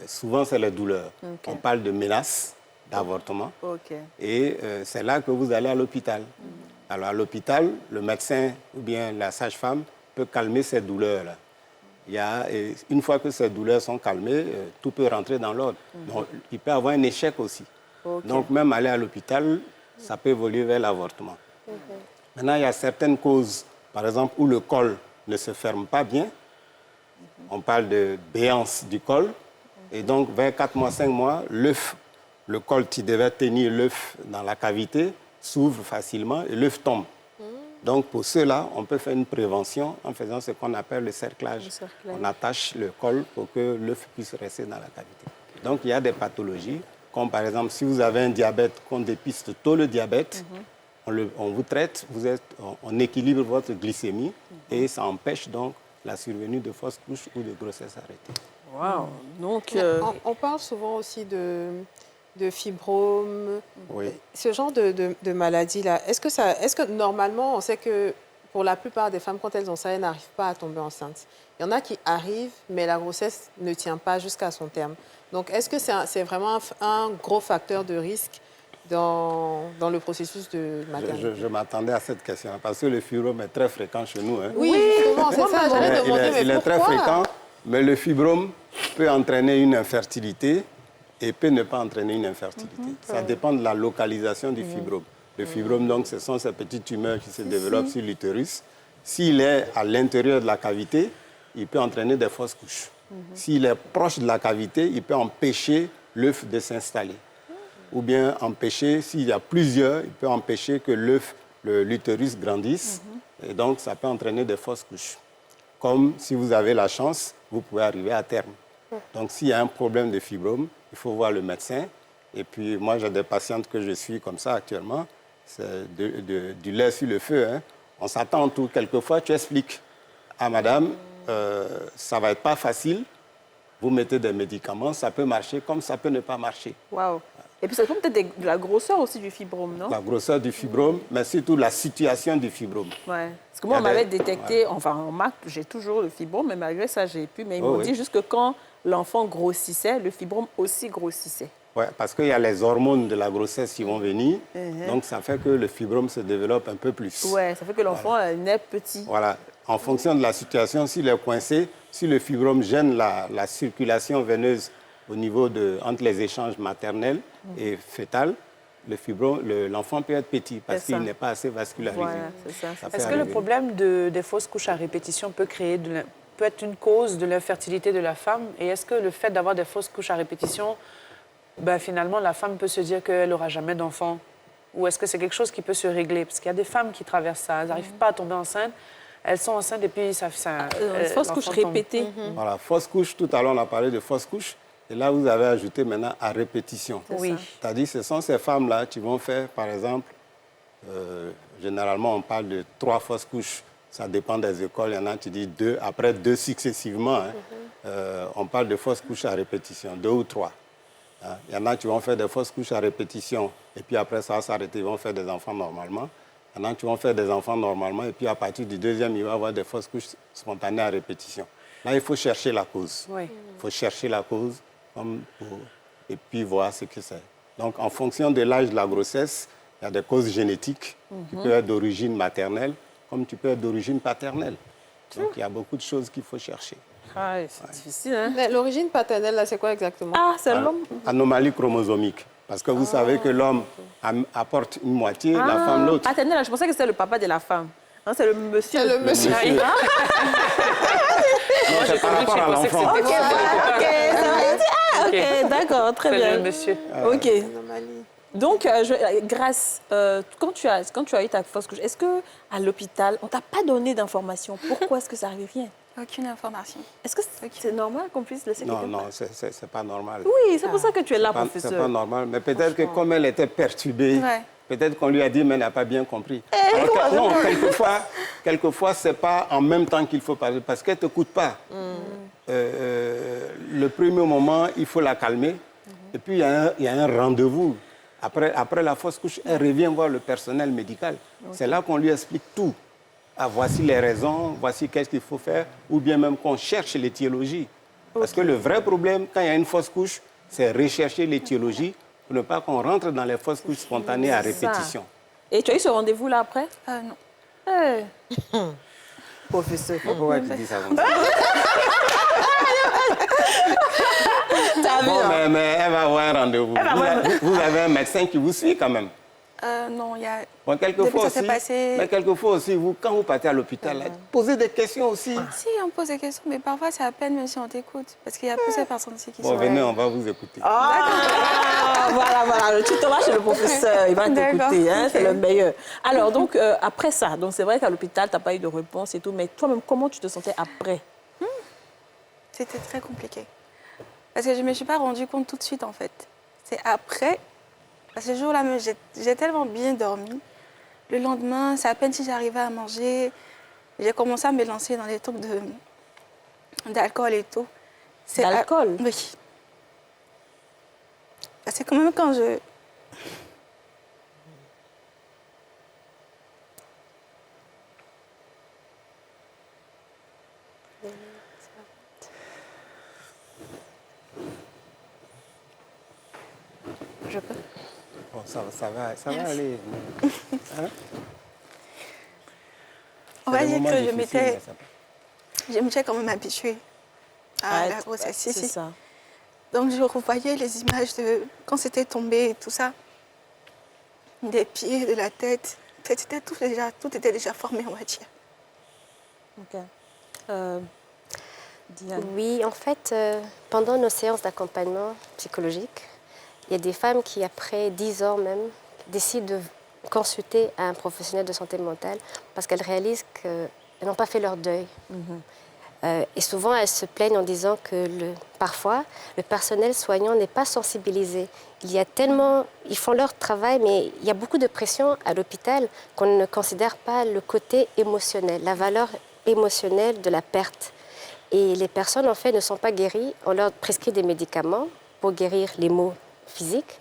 Speaker 5: souvent, c'est les douleurs.
Speaker 1: Ok.
Speaker 5: On parle de menaces d'avortement.
Speaker 1: OK.
Speaker 5: Et c'est là que vous allez à l'hôpital. Alors, à l'hôpital, le médecin ou bien la sage-femme peut calmer ces douleurs-là. Et une fois que ces douleurs sont calmées, tout peut rentrer dans l'ordre. Donc, il peut y avoir un échec aussi.
Speaker 1: OK.
Speaker 5: Donc, même aller à l'hôpital, ça peut évoluer vers l'avortement. Maintenant, il y a certaines causes, par exemple, où le col ne se ferme pas bien. On parle de béance du col. Et donc, vers 4 mois, 5 mois, l'œuf, le col qui devait tenir l'œuf dans la cavité, s'ouvre facilement et l'œuf tombe. Donc, pour cela, on peut faire une prévention en faisant ce qu'on appelle le cerclage.
Speaker 1: Le cerclage.
Speaker 5: On attache le col pour que l'œuf puisse rester dans la cavité. Donc, il y a des pathologies, comme par exemple, si vous avez un diabète, qu'on dépiste tôt le diabète, on vous traite, on équilibre votre glycémie et ça empêche donc la survenue de fausses couches ou de grossesse arrêtée.
Speaker 1: Wow. Donc,
Speaker 3: On parle souvent aussi de fibromes,
Speaker 5: Oui.
Speaker 3: ce genre de maladie-là. Est-ce que normalement, on sait que pour la plupart des femmes, quand elles ont ça, elles n'arrivent pas à tomber enceinte. Il y en a qui arrivent, mais la grossesse ne tient pas jusqu'à son terme. Donc, est-ce que c'est vraiment un gros facteur de risque dans le processus de maternité?
Speaker 5: Je m'attendais à cette question parce que le fibrome est très fréquent chez nous. Hein.
Speaker 3: Oui, justement, c'est ça. J'allais demander, mais
Speaker 5: Il est très
Speaker 3: pourquoi?
Speaker 5: fréquent, mais le fibrome peut entraîner une infertilité et peut ne pas entraîner une infertilité. Ça dépend de la localisation du fibrome. Le fibrome, donc, ce sont ces petites tumeurs qui se développent sur l'utérus. S'il est à l'intérieur de la cavité, il peut entraîner des fausses couches. S'il est proche de la cavité, il peut empêcher l'œuf de s'installer. Ou bien empêcher, s'il y a plusieurs, il peut empêcher que l'utérus grandisse. Et donc, ça peut entraîner des fausses couches. Comme si vous avez la chance, vous pouvez arriver à terme. Donc, s'il y a un problème de fibrome, il faut voir le médecin. Et puis, moi, j'ai des patientes que je suis comme ça actuellement. C'est du lait sur le feu. Hein. On s'attend tout. Quelquefois, tu expliques à madame, ça ne va être pas facile. Vous mettez des médicaments, ça peut marcher comme ça peut ne pas marcher.
Speaker 1: wow. Et puis, ça dépend peut-être de la grosseur aussi du fibrome, non?
Speaker 5: La grosseur du fibrome, mais surtout la situation du fibrome.
Speaker 1: Ouais. Parce que moi, on
Speaker 5: Il y a
Speaker 1: m'avait
Speaker 5: des-
Speaker 1: détecté, enfin, en marque, j'ai toujours le fibrome, mais malgré ça, j'ai pu. Mais ils
Speaker 5: Oh,
Speaker 1: m'ont
Speaker 5: oui.
Speaker 1: dit juste que quand l'enfant grossissait, le fibrome aussi grossissait.
Speaker 5: Ouais, parce qu'il y a les hormones de la grossesse qui vont venir. Donc, ça fait que le fibrome se développe un peu plus.
Speaker 1: Ouais, ça fait que l'enfant naît petit.
Speaker 5: Voilà. En fonction de la situation, s'il est coincé, si le fibrome gêne la circulation veineuse au niveau entre les échanges maternels et fœtals, l'enfant peut être petit parce
Speaker 1: C'est ça.
Speaker 5: qu'il n'est pas assez vascularisé.
Speaker 1: Voilà, c'est ça.
Speaker 5: Ça peut
Speaker 4: Est-ce que le
Speaker 5: arriver.
Speaker 4: problème des fausses couches à répétition peut être une cause de l'infertilité de la femme? Et est-ce que le fait d'avoir des fausses couches à répétition, ben, finalement, la femme peut se dire qu'elle n'aura jamais d'enfant? Ou est-ce que c'est quelque chose qui peut se régler? Parce qu'il y a des femmes qui traversent ça. Elles n'arrivent pas à tomber enceinte. Elles sont enceintes et puis ça...
Speaker 1: Fausse couche
Speaker 4: l'enfant tombe.
Speaker 1: répétée.
Speaker 5: Voilà, fausse couche, tout à l'heure on a parlé de fausse couche. Et là, vous avez ajouté maintenant à répétition.
Speaker 4: Oui.
Speaker 5: C'est-à-dire, ce sont ces femmes-là qui vont faire, par exemple, généralement, on parle de 3 fausses couches. Ça dépend des écoles. Il y en a qui disent 2, après 2 successivement. Hein. On parle de fausses couches à répétition, 2 ou 3. Hein. Il y en a qui vont faire des fausses couches à répétition. Et puis après, ça va s'arrêter. Ils vont faire des enfants normalement. Il y en a qui vont faire des enfants normalement. Et puis à partir du 2e, il va y avoir des fausses couches spontanées à répétition. Là, il faut chercher la cause.
Speaker 4: Oui.
Speaker 5: Il faut chercher la cause et puis voir ce que c'est. Donc, en fonction de l'âge de la grossesse, il y a des causes génétiques qui peuvent être d'origine maternelle, comme tu peux être d'origine paternelle. Donc, il y a beaucoup de choses qu'il faut chercher.
Speaker 1: Ah, c'est difficile, hein?
Speaker 3: Mais l'origine paternelle, là, c'est quoi exactement?
Speaker 1: Ah, c'est l'homme.
Speaker 5: Anomalie chromosomique. Parce que vous savez que l'homme apporte une moitié, la femme l'autre.
Speaker 1: Paternel, je pensais que c'était le papa de la femme. Hein, c'est le monsieur.
Speaker 3: C'est le monsieur.
Speaker 5: Non, c'est par rapport à l'enfant.
Speaker 1: Ok, ça va. Ah, ok, d'accord, très
Speaker 4: C'est
Speaker 1: bien.
Speaker 4: le monsieur.
Speaker 1: Ok.
Speaker 3: Anomalie.
Speaker 1: Donc, Grâce, quand tu as eu ta fausse couche, est-ce qu'à l'hôpital, on t'a pas donné d'informations? Pourquoi est-ce que ça arrive rien?
Speaker 7: Aucune information.
Speaker 1: Est-ce que c'est normal qu'on puisse laisser
Speaker 5: Non,
Speaker 1: quelqu'un
Speaker 5: non, c'est pas normal.
Speaker 1: Oui, c'est pour ça que tu es là,
Speaker 5: C'est pas
Speaker 1: professeur.
Speaker 5: normal. Mais peut-être que comme elle était perturbée,
Speaker 7: Ouais.
Speaker 5: peut-être qu'on lui a dit, mais elle n'a pas bien compris. Alors que, non, quelquefois, ce n'est pas en même temps qu'il faut parler, parce qu'elle ne t'écoute pas. Le premier moment, il faut la calmer. Et puis, il y a un rendez-vous. Après la fausse couche, elle revient voir le personnel médical. C'est là qu'on lui explique tout. ah, voici les raisons, voici qu'est-ce qu'il faut faire, ou bien même qu'on cherche l'étiologie. Parce que le vrai problème, quand il y a une fausse couche, c'est rechercher l'étiologie pour ne pas qu'on rentre dans les fausses couches spontanées à répétition.
Speaker 1: Et tu as eu ce rendez-vous-là après?
Speaker 7: Non.
Speaker 1: Hey. Professeur.
Speaker 5: Pourquoi tu dis ça comme ça?
Speaker 1: T'as vu,
Speaker 5: Bon,
Speaker 1: hein?
Speaker 5: mais elle va avoir un rendez-vous. Vous avez un médecin qui vous suit quand même.
Speaker 7: Non, il y a...
Speaker 5: Bon,
Speaker 7: Depuis
Speaker 5: quelquefois
Speaker 7: ça
Speaker 5: aussi,
Speaker 7: s'est passé-
Speaker 5: mais quelquefois aussi, vous, quand vous partez à l'hôpital, là, posez des questions aussi.
Speaker 7: Si, on pose des questions, mais parfois c'est à peine même si on t'écoute. Parce qu'il y a plusieurs personnes ici qui
Speaker 5: Bon,
Speaker 7: sont...
Speaker 5: venez, on va vous écouter.
Speaker 1: Ah, voilà, tu te vas chez le professeur, il va
Speaker 7: D'accord.
Speaker 1: t'écouter, hein, c'est
Speaker 7: Ok.
Speaker 1: le meilleur. Alors, donc, après ça, donc c'est vrai qu'à l'hôpital, tu n'as pas eu de réponse et tout, mais toi-même, comment tu te sentais après?
Speaker 7: C'était très compliqué. Parce que je ne me suis pas rendu compte tout de suite, en fait. C'est après, parce que ce jour-là, j'ai tellement bien dormi. Le lendemain, c'est à peine si j'arrivais à manger. J'ai commencé à me lancer dans les trucs d'alcool et tout.
Speaker 1: D'alcool?
Speaker 7: Oui. Parce que quand même, quand je... Je peux.
Speaker 5: Bon, ça va aller. Hein?
Speaker 7: On
Speaker 5: C'est
Speaker 7: va
Speaker 5: des
Speaker 7: dire
Speaker 5: moments
Speaker 7: que
Speaker 5: difficiles, mais ça va.
Speaker 7: je m'étais quand même habituée à la
Speaker 1: être-
Speaker 7: grossesse. Si,
Speaker 1: C'est
Speaker 7: si.
Speaker 1: ça.
Speaker 7: Donc je revoyais les images de quand c'était tombé et tout ça. Des pieds, de la tête. En fait, c'était tout était déjà formé, on va dire.
Speaker 1: Ok. Diane.
Speaker 6: Oui, en fait, pendant nos séances d'accompagnement psychologique, il y a des femmes qui, après 10 ans même, décident de consulter un professionnel de santé mentale parce qu'elles réalisent qu'elles n'ont pas fait leur deuil. Et souvent, elles se plaignent en disant que parfois, le personnel soignant n'est pas sensibilisé. Il y a tellement... Ils font leur travail, mais il y a beaucoup de pression à l'hôpital qu'on ne considère pas le côté émotionnel, la valeur émotionnelle de la perte. Et les personnes, en fait, ne sont pas guéries. On leur prescrit des médicaments pour guérir les maux physiques.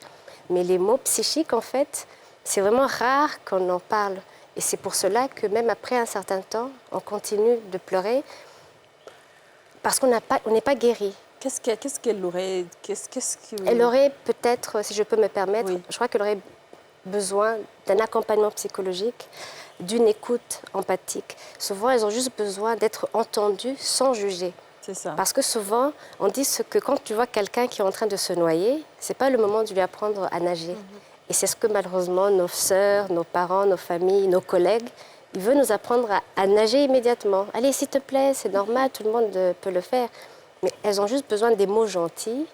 Speaker 6: Mais les maux psychiques, en fait, c'est vraiment rare qu'on en parle. Et c'est pour cela que même après un certain temps, on continue de pleurer parce qu'on n'est pas guéri.
Speaker 1: Qu'est-ce qu'elle aurait...
Speaker 6: Elle aurait peut-être, si je peux me permettre,
Speaker 1: Oui.
Speaker 6: je crois qu'elle aurait besoin d'un accompagnement psychologique, d'une écoute empathique. Souvent, elles ont juste besoin d'être entendues sans juger.
Speaker 1: C'est ça.
Speaker 6: Parce que souvent, on dit que quand tu vois quelqu'un qui est en train de se noyer, ce n'est pas le moment de lui apprendre à nager. Et c'est ce que malheureusement nos sœurs, nos parents, nos familles, nos collègues, ils veulent nous apprendre à nager immédiatement. Allez, s'il te plaît, c'est normal, tout le monde peut le faire. Mais elles ont juste besoin des mots gentils,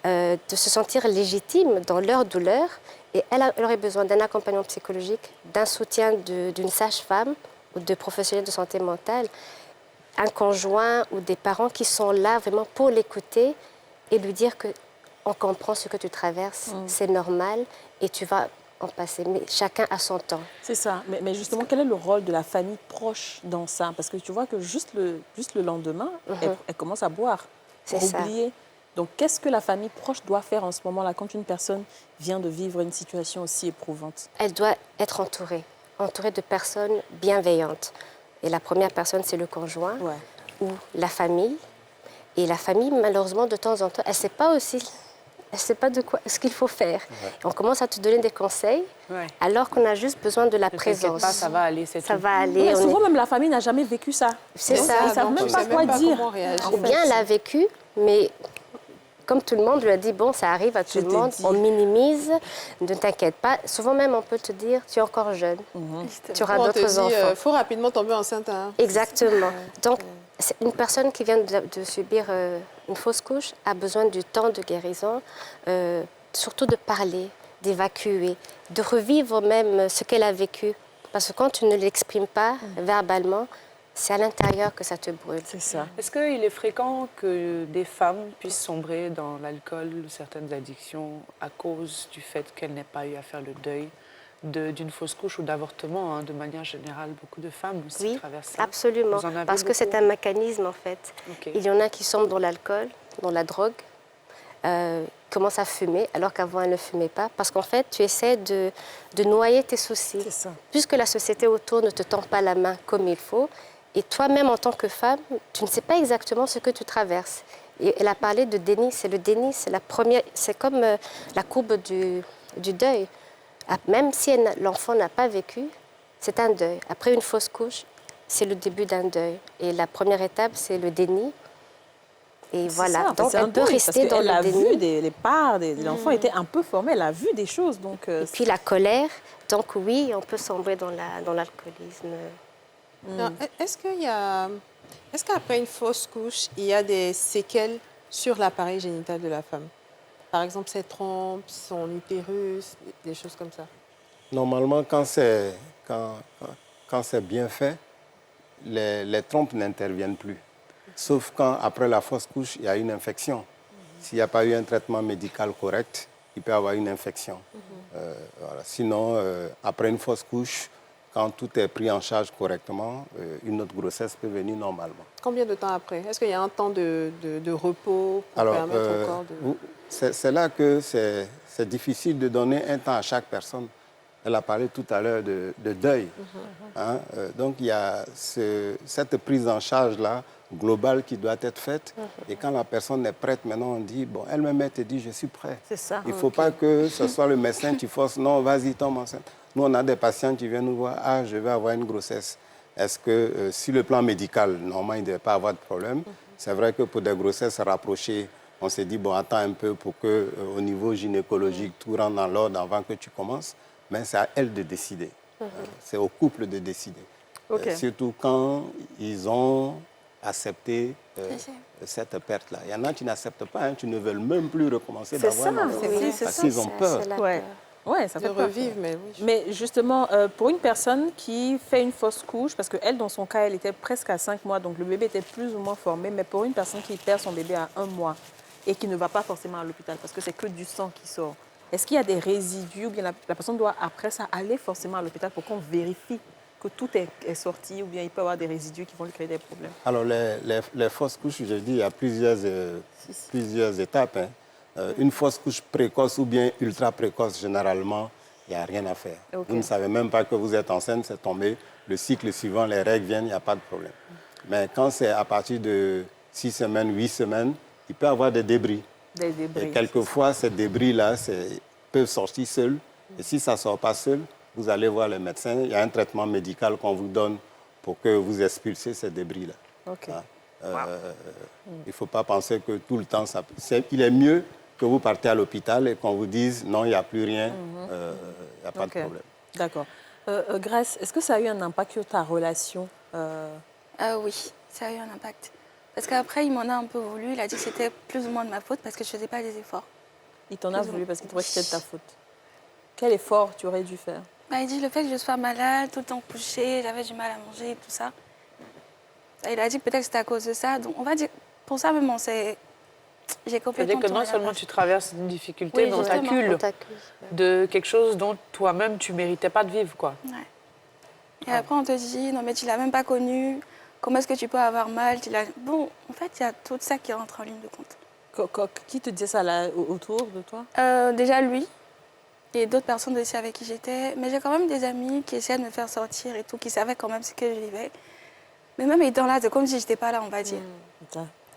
Speaker 6: de se sentir légitimes dans leur douleur. Et elle aurait besoin d'un accompagnement psychologique, d'un soutien d'une sage-femme ou de professionnels de santé mentale, un conjoint ou des parents qui sont là vraiment pour l'écouter et lui dire qu'on comprend ce que tu traverses, c'est normal et tu vas en passer. Mais chacun a son temps.
Speaker 1: C'est ça. Mais justement, quel est le rôle de la famille proche dans ça? Parce que tu vois que juste le lendemain, elle commence à boire pour
Speaker 6: C'est ça.
Speaker 1: oublier. Donc, qu'est-ce que la famille proche doit faire en ce moment-là quand une personne vient de vivre une situation aussi éprouvante?
Speaker 6: Elle doit être entourée de personnes bienveillantes. Et la première personne, c'est le conjoint
Speaker 1: Ouais.
Speaker 6: ou la famille. Et la famille, malheureusement, de temps en temps, elle ne sait pas de quoi, ce qu'il faut faire. On commence à te donner des conseils,
Speaker 4: Ouais.
Speaker 6: alors qu'on a juste besoin de la
Speaker 4: Ne t'inquiète
Speaker 6: présence.
Speaker 4: pas, ça va aller, c'est
Speaker 6: Ça
Speaker 4: tout.
Speaker 6: va aller.
Speaker 1: Ouais,
Speaker 6: on
Speaker 1: souvent,
Speaker 6: est-
Speaker 1: même la famille n'a jamais vécu ça.
Speaker 6: C'est
Speaker 1: Donc,
Speaker 6: ça.
Speaker 1: Ils ne savent
Speaker 3: donc
Speaker 1: même
Speaker 3: on
Speaker 1: pas
Speaker 3: sait
Speaker 1: quoi
Speaker 3: même pas
Speaker 1: dire.
Speaker 3: comment réagir.
Speaker 1: en
Speaker 6: Ou
Speaker 1: fait.
Speaker 6: bien elle a vécu, mais comme tout le monde lui a dit, bon, ça arrive à tout
Speaker 1: Je
Speaker 6: le
Speaker 1: t'ai
Speaker 6: monde,
Speaker 1: dit.
Speaker 6: on minimise, ne t'inquiète pas. Souvent même, on peut te dire, tu es encore jeune, tu auras
Speaker 3: On te
Speaker 6: d'autres
Speaker 3: dit,
Speaker 6: enfants.
Speaker 3: faut rapidement tomber enceinte. Hein.
Speaker 6: Exactement. Donc, c'est une personne qui vient de subir une fausse couche a besoin du temps de guérison, surtout de parler, d'évacuer, de revivre même ce qu'elle a vécu. Parce que quand tu ne l'exprimes pas verbalement, c'est à l'intérieur que ça te brûle.
Speaker 1: C'est ça.
Speaker 4: Est-ce qu'il est fréquent que des femmes puissent sombrer dans l'alcool ou certaines addictions à cause du fait qu'elles n'aient pas eu à faire le deuil d'une fausse couche ou d'avortement, hein, de manière générale? Beaucoup de femmes aussi
Speaker 6: Oui,
Speaker 4: traversent ça.
Speaker 6: absolument.
Speaker 4: Vous en avez
Speaker 6: Parce que c'est
Speaker 4: beaucoup?
Speaker 6: un mécanisme, en fait.
Speaker 4: Ok.
Speaker 6: Il y en a qui sombrent dans l'alcool, dans la drogue. commence à fumer alors qu'avant elle ne fumait pas. Parce qu'en fait, tu essaies de noyer tes soucis.
Speaker 1: C'est ça.
Speaker 6: Puisque la société autour ne te tend pas la main comme il faut, et toi-même en tant que femme, tu ne sais pas exactement ce que tu traverses. Et elle a parlé de déni. C'est le déni, c'est la première, c'est comme la courbe du deuil. Même si l'enfant n'a pas vécu, c'est un deuil. Après une fausse couche, c'est le début d'un deuil. Et la première étape, c'est le déni. Et voilà,
Speaker 1: ça,
Speaker 6: donc
Speaker 1: c'est un
Speaker 6: elle peut
Speaker 1: deuil,
Speaker 6: rester
Speaker 1: parce
Speaker 6: dans
Speaker 1: qu'elle
Speaker 6: le
Speaker 1: a vu
Speaker 6: déni.
Speaker 1: les parts, l'enfant était un peu formé, elle a vu des choses. Donc,
Speaker 6: Et puis la colère, donc oui, on peut sombrer dans l'alcoolisme.
Speaker 3: Alors, est-ce qu'après une fausse couche, il y a des séquelles sur l'appareil génital de la femme? Par exemple, ses trompes, son utérus, des choses comme ça.
Speaker 5: Normalement, quand c'est bien fait, les trompes n'interviennent plus. Sauf quand, après la fausse couche, il y a une infection. S'il n'y a pas eu un traitement médical correct, il peut y avoir une infection. Voilà. Sinon, après une fausse couche, quand tout est pris en charge correctement, une autre grossesse peut venir normalement.
Speaker 3: Combien de temps après? Est-ce qu'il y a un temps de repos pour permettre au corps de...
Speaker 5: C'est là que c'est difficile de donner un temps à chaque personne. Elle a parlé tout à l'heure de deuil. Hein? Donc, il y a cette prise en charge-là, globale, qui doit être faite. Et quand la personne est prête, maintenant, on dit, bon, elle-même, elle te dit, je suis prêt.
Speaker 1: c'est ça.
Speaker 5: Il ne faut pas que ce soit le médecin qui force, non, vas-y, tombe enceinte. Nous, on a des patients qui viennent nous voir, ah, je vais avoir une grossesse. Est-ce que, si le plan médical, normalement, il ne devait pas avoir de problème, c'est vrai que pour des grossesses rapprochées, on s'est dit, bon, attends un peu pour que, au niveau gynécologique, tout rentre dans l'ordre avant que tu commences. Mais c'est à elle de décider. C'est au couple de décider. Surtout quand ils ont accepté cette perte-là. Il y en a qui n'acceptent pas, hein, qui ne veulent même plus recommencer d'avoir un enfant.
Speaker 1: Oui,
Speaker 5: Parce qu'ils ont peur.
Speaker 1: Ouais, ça
Speaker 3: de
Speaker 1: fait peur.
Speaker 3: revivre, mais oui.
Speaker 1: Mais justement, pour une personne qui fait une fausse couche, parce qu'elle, dans son cas, elle était presque à 5 mois, donc le bébé était plus ou moins formé, mais pour une personne qui perd son bébé à 1 mois et qui ne va pas forcément à l'hôpital, parce que c'est que du sang qui sort, est-ce qu'il y a des résidus ou bien la personne doit, après ça, aller forcément à l'hôpital pour qu'on vérifie que tout est sorti ou bien il peut y avoir des résidus qui vont lui créer des problèmes?
Speaker 5: Alors, les fausses couches, je dis, il y a plusieurs étapes. Hein. Une fausse couche précoce ou bien ultra précoce, généralement, il n'y a rien à faire. Vous ne savez même pas que vous êtes enceinte, c'est tombé. Le cycle suivant, les règles viennent, il n'y a pas de problème. Mais quand c'est à partir de 6 semaines, 8 semaines, il peut y avoir des débris.
Speaker 1: Des débris.
Speaker 5: Et quelquefois, ces débris-là peuvent sortir seuls. Et si ça ne sort pas seul, vous allez voir le médecin. Il y a un traitement médical qu'on vous donne pour que vous expulsiez ces débris-là. Il ne faut pas penser que tout le temps, il est mieux que vous partez à l'hôpital et qu'on vous dise non, il n'y a plus rien, il n'y a pas de problème.
Speaker 1: D'accord. Grace, est-ce que ça a eu un impact sur ta relation
Speaker 7: Oui, ça a eu un impact. Parce qu'après, il m'en a un peu voulu. Il a dit que c'était plus ou moins de ma faute parce que je ne faisais pas les efforts.
Speaker 1: Il t'en a voulu parce qu'il trouvait que c'était de ta faute. Quel effort tu aurais dû faire?
Speaker 7: Il dit le fait que je sois malade, tout le temps couchée, j'avais du mal à manger, tout ça. Il a dit peut-être que c'était à cause de ça. Donc on va dire, pour ça même, j'ai complètement...
Speaker 4: C'est-à-dire que non
Speaker 7: tourné la
Speaker 4: seulement
Speaker 7: page.
Speaker 4: tu traverses une difficulté, mais on
Speaker 7: justement.
Speaker 4: t'accule de quelque chose dont toi-même tu ne méritais pas de vivre, quoi.
Speaker 7: Ouais. Et après, on te dit, non mais tu ne l'as même pas connu, comment est-ce que tu peux avoir mal? Bon, en fait, il y a tout ça qui rentre en ligne de compte.
Speaker 1: Qui te disait ça là, autour de toi?
Speaker 7: Déjà lui, et d'autres personnes aussi avec qui j'étais. Mais j'ai quand même des amis qui essayaient de me faire sortir et tout, qui savaient quand même ce que je vivais. Mais même étant là, c'est comme si je n'étais pas là, on va dire.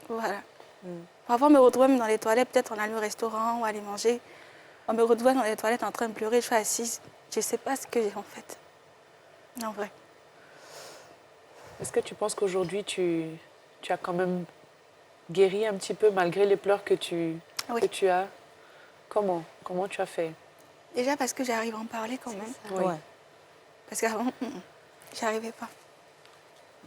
Speaker 7: Voilà. Parfois, on me retrouvait même dans les toilettes, peut-être on allait au restaurant ou aller manger. On me retrouvait dans les toilettes en train de pleurer, je suis assise. Je ne sais pas ce que j'ai en fait. En vrai.
Speaker 4: Est-ce que tu penses qu'aujourd'hui, tu as quand même guéri un petit peu malgré les pleurs que tu as? Comment tu as fait?
Speaker 7: Déjà parce que j'arrive à en parler quand même.
Speaker 4: Oui.
Speaker 1: Ouais.
Speaker 7: Parce qu'avant, j'y arrivais pas.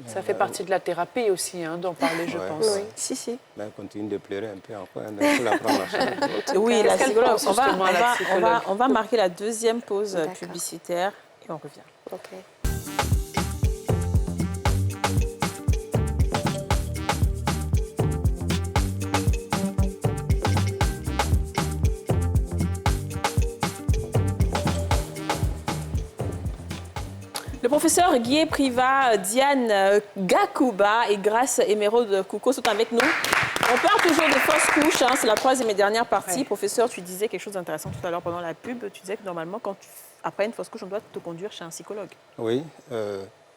Speaker 4: Ça fait partie de la thérapie aussi, hein, d'en parler, je pense.
Speaker 7: Oui, si.
Speaker 5: Ben, continue de pleurer un peu encore, hein, il faut la prendre en charge.
Speaker 1: Oui, la
Speaker 4: Qu'est-ce qu'elle
Speaker 1: psychologue.
Speaker 4: pense, justement, la psychologue?
Speaker 1: On va marquer la deuxième pause
Speaker 6: D'accord.
Speaker 1: publicitaire et on revient.
Speaker 6: Ok.
Speaker 1: Le professeur Guy Priva, Diane Gakouba et Grace Emeraude Kouko sont avec nous. On parle toujours de fausses couches, hein, c'est la troisième et dernière partie.
Speaker 4: Ouais.
Speaker 1: Professeur, tu disais quelque chose d'intéressant tout à l'heure pendant la pub. Tu disais que normalement, après une fausse couche, on doit te conduire chez un psychologue.
Speaker 5: Oui,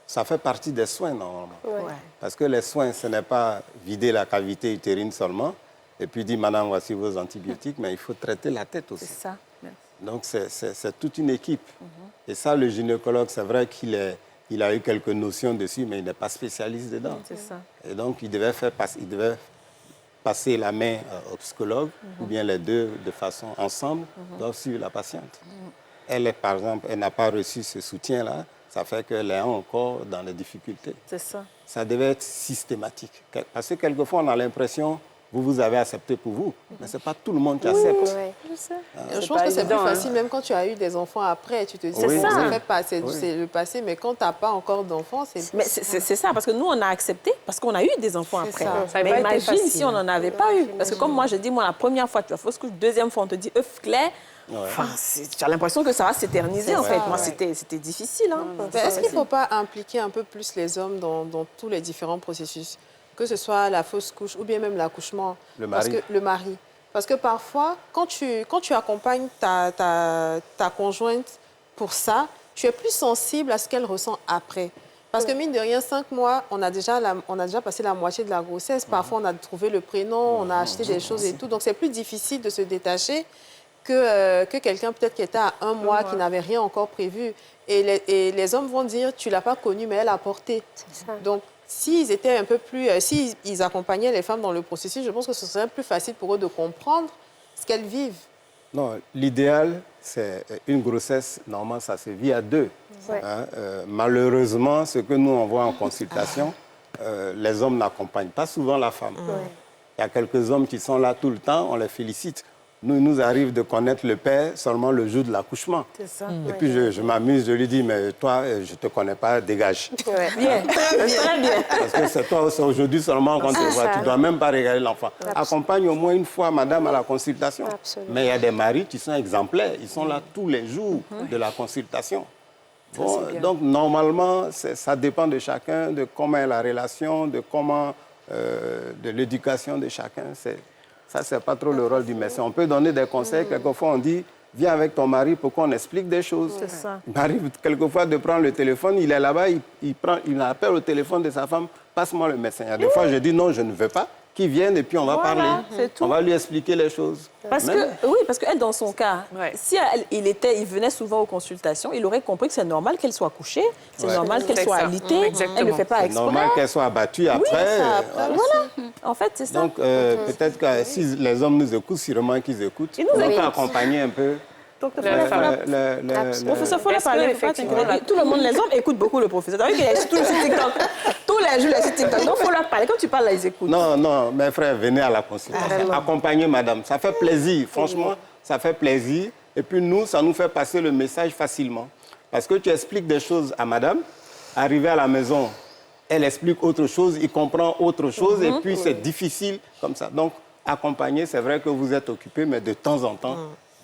Speaker 5: ça fait partie des soins normalement.
Speaker 1: Ouais.
Speaker 5: Parce que les soins, ce n'est pas vider la cavité utérine seulement et puis dire, madame, voici vos antibiotiques, mais il faut traiter la tête aussi.
Speaker 1: C'est ça.
Speaker 5: Donc, c'est toute une équipe. Et ça, le gynécologue, c'est vrai qu'il a eu quelques notions dessus, mais il n'est pas spécialiste dedans.
Speaker 1: C'est ça.
Speaker 5: Et donc, il devait passer la main au psychologue, ou bien les deux de façon ensemble, doivent suivre la patiente. Elle, par exemple, elle n'a pas reçu ce soutien-là, ça fait qu'elle est encore dans les difficultés.
Speaker 1: C'est ça.
Speaker 5: Ça devait être systématique. Parce que quelquefois, on a l'impression, vous avez accepté pour vous, mais ce n'est pas tout le monde qui accepte.
Speaker 6: Ouais.
Speaker 3: Je pense que c'est plus facile, même quand tu as eu des enfants après, tu te dis,
Speaker 5: Oui,
Speaker 3: ça
Speaker 5: oui.
Speaker 3: fait pas, c'est
Speaker 5: Oui.
Speaker 3: le passé, mais quand tu n'as pas encore d'enfants, c'est...
Speaker 1: Mais c'est ça, parce que nous, on a accepté, parce qu'on a eu des enfants
Speaker 3: C'est
Speaker 1: après.
Speaker 3: ça.
Speaker 4: Ça a
Speaker 1: Mais
Speaker 4: pas été
Speaker 1: imagine
Speaker 4: facile.
Speaker 1: si on n'en avait pas eu. Parce que comme moi, je dis, moi, la première fois, tu as fausse couche, deuxième fois, on te dit œuf clair. Enfin, tu as l'impression que ça va s'éterniser, en
Speaker 3: C'est
Speaker 1: fait.
Speaker 3: ça,
Speaker 1: Moi,
Speaker 3: ouais.
Speaker 1: c'était difficile. Hein.
Speaker 3: Mais est-ce qu'il ne faut pas impliquer un peu plus les hommes dans tous les différents processus, que ce soit la fausse couche ou bien même l'accouchement?
Speaker 5: Le
Speaker 3: Parce
Speaker 5: mari.
Speaker 3: que, le mari. Parce que parfois, quand tu accompagnes ta conjointe pour ça, tu es plus sensible à ce qu'elle ressent après. Parce que mine de rien, 5 mois, on a déjà passé la moitié de la grossesse. Parfois, on a trouvé le prénom, on a acheté des choses et tout. Donc, c'est plus difficile de se détacher que quelqu'un peut-être qui était à 1 mois, qui n'avait rien encore prévu. Et les hommes vont dire, tu ne l'as pas connue, mais elle a porté.
Speaker 6: C'est ça.
Speaker 3: Donc, s'ils étaient un peu plus... s'ils accompagnaient les femmes dans le processus, je pense que ce serait plus facile pour eux de comprendre ce qu'elles vivent.
Speaker 5: Non, l'idéal, c'est une grossesse, normalement, ça se vit à 2.
Speaker 6: Ouais.
Speaker 5: Hein, malheureusement, ce que nous, on voit en consultation, les hommes n'accompagnent pas souvent la femme. Il y a quelques hommes qui sont là tout le temps, on les félicite. Nous, il nous arrive de connaître le père seulement le jour de l'accouchement.
Speaker 1: C'est ça.
Speaker 5: Et puis, je m'amuse, je lui dis, mais toi, je ne te connais pas, dégage.
Speaker 1: Bien. Très bien.
Speaker 5: Parce que c'est toi, c'est aujourd'hui seulement qu'on te
Speaker 6: C'est
Speaker 5: voit.
Speaker 6: ça.
Speaker 5: Tu ne dois même pas regarder l'enfant. Accompagne au moins une fois madame à la consultation.
Speaker 6: Absolument.
Speaker 5: Mais il y a des maris qui sont exemplaires. Ils sont là tous les jours de la consultation. Bon,
Speaker 4: c'est bien.
Speaker 5: donc, normalement, ça dépend de chacun, de comment est la relation, de l'éducation de chacun. Ça, c'est pas trop le rôle du médecin. On peut donner des conseils. Quelquefois, on dit, viens avec ton mari pour qu'on explique des choses.
Speaker 1: C'est ça.
Speaker 5: Il m'arrive quelquefois de prendre le téléphone, il est là-bas, il appelle au téléphone de sa femme, passe-moi le médecin. Il y a des fois, je dis non, je ne veux pas, qu'il vienne et puis on va
Speaker 1: Voilà,
Speaker 5: parler.
Speaker 1: c'est tout.
Speaker 5: On va lui expliquer les choses.
Speaker 1: Parce
Speaker 5: Mais-
Speaker 1: que, oui, parce qu'elle, dans son cas,
Speaker 4: Ouais.
Speaker 1: si il venait souvent aux consultations, il aurait compris que c'est normal qu'elle soit couchée, c'est
Speaker 5: Ouais.
Speaker 1: normal qu'elle
Speaker 4: C'est
Speaker 1: soit
Speaker 4: ça.
Speaker 1: alitée,
Speaker 4: Exactement.
Speaker 1: elle ne le fait pas
Speaker 5: C'est
Speaker 1: exprès.
Speaker 5: normal qu'elle soit abattue après.
Speaker 1: Voilà, en fait, c'est ça.
Speaker 5: Donc, peut-être que si les hommes nous écoutent, sûrement qu'ils écoutent.
Speaker 1: Ils nous
Speaker 5: on peut
Speaker 1: écoutent.
Speaker 5: accompagner un peu.
Speaker 1: Donc,
Speaker 4: Le-
Speaker 1: professeur, il faut la
Speaker 4: Est-ce que,
Speaker 1: parler. Faut pas
Speaker 4: effectivement,
Speaker 1: t'inquiéter. Tout le monde, les hommes écoutent beaucoup le professeur. T'as vu qu'il est tout sur TikTok. Tous les jours, il est sur TikTok. Donc, il faut leur parler. Quand tu parles, là, ils écoutent.
Speaker 5: Non, non, mes frères, venez à la consultation. Accompagnez madame. Ça fait plaisir, franchement, ça fait plaisir. Et puis nous, ça nous fait passer le message facilement. Parce que tu expliques des choses à madame, arrivé à la maison, elle explique autre chose, il comprend autre chose, et puis c'est difficile comme ça. Donc, accompagner, c'est vrai que vous êtes occupé, mais de temps en temps,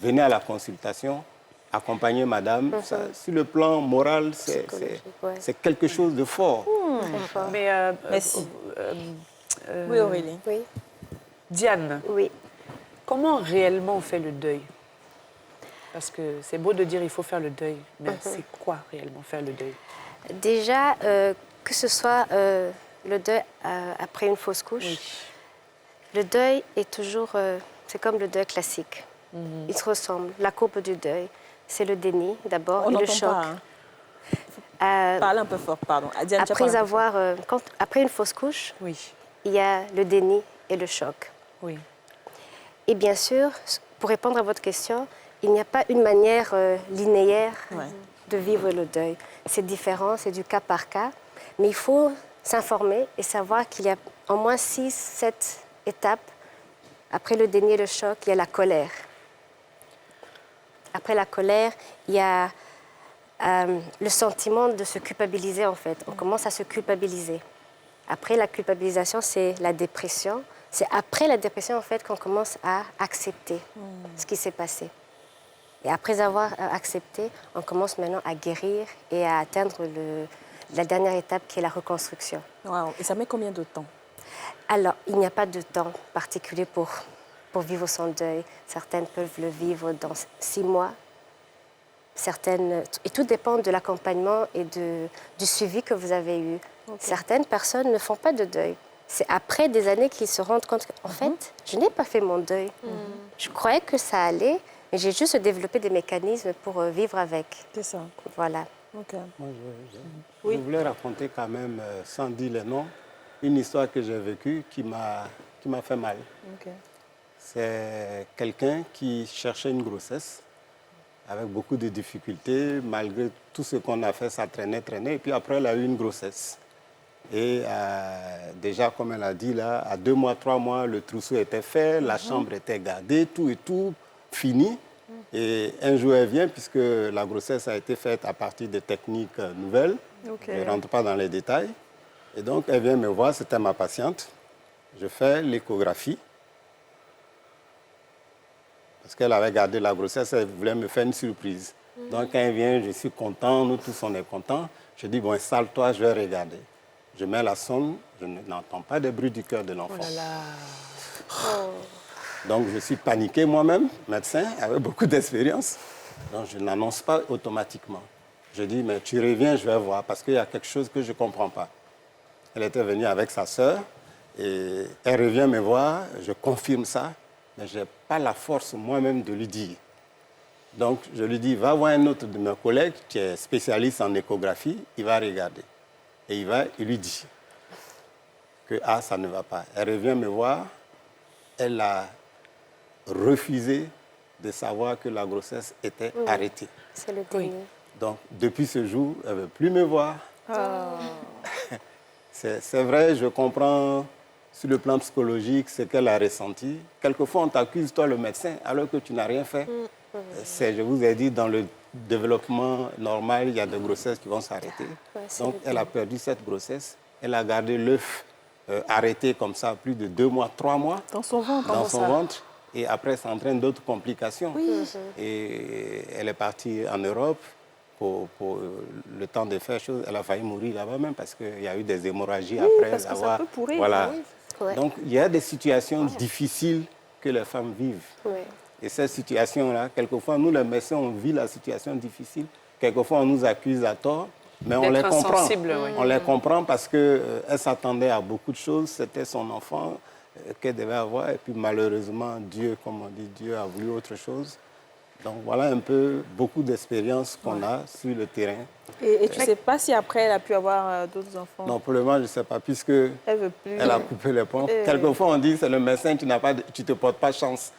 Speaker 5: venez à la consultation, accompagnez madame. Ça, sur le plan moral,
Speaker 6: Psychologique, ouais.
Speaker 5: c'est quelque chose de fort.
Speaker 6: Très fort.
Speaker 4: Mais
Speaker 1: Merci. Oui, Aurélie.
Speaker 6: Oui,
Speaker 4: Diane,
Speaker 6: oui.
Speaker 4: comment réellement on fait le deuil? Parce que c'est beau de dire il faut faire le deuil, mais c'est quoi réellement faire le deuil?
Speaker 6: Déjà, que ce soit le deuil après une fausse couche, le deuil est toujours, c'est comme le deuil classique. Il se ressemble. La courbe du deuil, c'est le déni d'abord
Speaker 1: On
Speaker 6: et le
Speaker 1: n'entend
Speaker 6: choc.
Speaker 1: pas. Hein. Parle un peu fort, pardon. Diane, tu as parlé un peu fort.
Speaker 6: Après une fausse couche,
Speaker 4: Oui,
Speaker 6: il y a le déni et le choc.
Speaker 4: oui.
Speaker 6: Et bien sûr, pour répondre à votre question, il n'y a pas une manière linéaire
Speaker 1: Ouais.
Speaker 6: de vivre le deuil. C'est différent, c'est du cas par cas. Mais il faut s'informer et savoir qu'il y a au moins 6, 7 étapes. Après le déni et le choc, il y a la colère. Après la colère, il y a le sentiment de se culpabiliser, en fait. On commence à se culpabiliser. Après la culpabilisation, c'est la dépression. C'est après la dépression, en fait, qu'on commence à accepter ce qui s'est passé. Et après avoir accepté, on commence maintenant à guérir et à atteindre la dernière étape qui est la reconstruction.
Speaker 1: Wow. Et ça met combien de temps?
Speaker 6: Alors, il n'y a pas de temps particulier pour vivre son deuil. Certaines peuvent le vivre dans 6 mois. Certaines, et tout dépend de l'accompagnement et du suivi que vous avez eu. Certaines personnes ne font pas de deuil. C'est après des années qu'ils se rendent compte qu'en fait, je n'ai pas fait mon deuil. Je croyais que ça allait, mais j'ai juste développé des mécanismes pour vivre avec.
Speaker 1: C'est ça.
Speaker 6: Voilà.
Speaker 1: Ok.
Speaker 5: Moi, je voulais raconter quand même, sans dire les noms, une histoire que j'ai vécue qui m'a fait mal.
Speaker 1: Ok.
Speaker 5: C'est quelqu'un qui cherchait une grossesse avec beaucoup de difficultés. Malgré tout ce qu'on a fait, ça traînait. Et puis après, elle a eu une grossesse. Et déjà, comme elle a dit, là, à 2 mois, 3 mois, le trousseau était fait, la chambre était gardée, tout fini. Et un jour, elle vient, puisque la grossesse a été faite à partir de techniques nouvelles.
Speaker 1: Ok.
Speaker 5: Je ne rentre pas dans les détails. Et donc, elle vient me voir, c'était ma patiente. Je fais l'échographie. Parce qu'elle avait gardé la grossesse, elle voulait me faire une surprise. Donc, quand elle vient, je suis content, nous tous, on est contents. Je dis, bon, installe-toi, je vais regarder. Je mets la sonde, je n'entends pas de bruit du cœur de l'enfant.
Speaker 4: Oh là là.
Speaker 5: Donc, je suis paniqué moi-même, médecin, avec beaucoup d'expérience. Donc, je n'annonce pas automatiquement. Je dis, mais tu reviens, je vais voir, parce qu'il y a quelque chose que je ne comprends pas. Elle était venue avec sa sœur, et elle revient me voir, je confirme ça, mais je n'ai pas la force moi-même de lui dire. Donc, je lui dis, va voir un autre de mes collègues qui est spécialiste en échographie, il va regarder. Et il lui dit que ça ne va pas. Elle revient me voir, elle a refusé de savoir que la grossesse était arrêtée.
Speaker 6: C'est le déni.
Speaker 5: Donc, depuis ce jour, elle ne veut plus me voir. C'est vrai, je comprends sur le plan psychologique ce qu'elle a ressenti. Quelquefois, on t'accuse, toi, le médecin, alors que tu n'as rien fait. Je vous ai dit, dans le développement normal, il y a des grossesses qui vont s'arrêter. Donc, elle a perdu cette grossesse. Elle a gardé l'œuf arrêté comme ça plus de 2 mois, 3 mois.
Speaker 1: Dans son ventre.
Speaker 5: Dans son ventre. Et après, ça entraîne d'autres complications. Et elle est partie en Europe pour le temps de faire chose. Elle a failli mourir là-bas même parce qu'il y a eu des hémorragies après
Speaker 1: parce que
Speaker 5: avoir...
Speaker 1: ça peut pourrir.
Speaker 5: Voilà.
Speaker 6: Ouais.
Speaker 5: Donc, il y a des situations difficiles que les femmes vivent.
Speaker 6: Oui.
Speaker 5: Et cette situation-là, quelquefois, nous, les médecins, on vit la situation difficile. Quelquefois, on nous accuse à tort, mais on les comprend.
Speaker 4: Oui.
Speaker 5: On les comprend parce qu'elle s'attendait à beaucoup de choses. C'était son enfant qu'elle devait avoir. Et puis, malheureusement, Dieu, comme on dit, Dieu a voulu autre chose. Donc, voilà un peu beaucoup d'expérience qu'on a sur le terrain.
Speaker 1: Et tu ne sais pas si après, elle a pu avoir d'autres enfants?
Speaker 5: Non, pour le moment, je ne sais pas, puisque
Speaker 1: Elle veut plus.
Speaker 5: elle a coupé les ponts. Quelquefois, on dit c'est le médecin, tu ne te portes pas chance.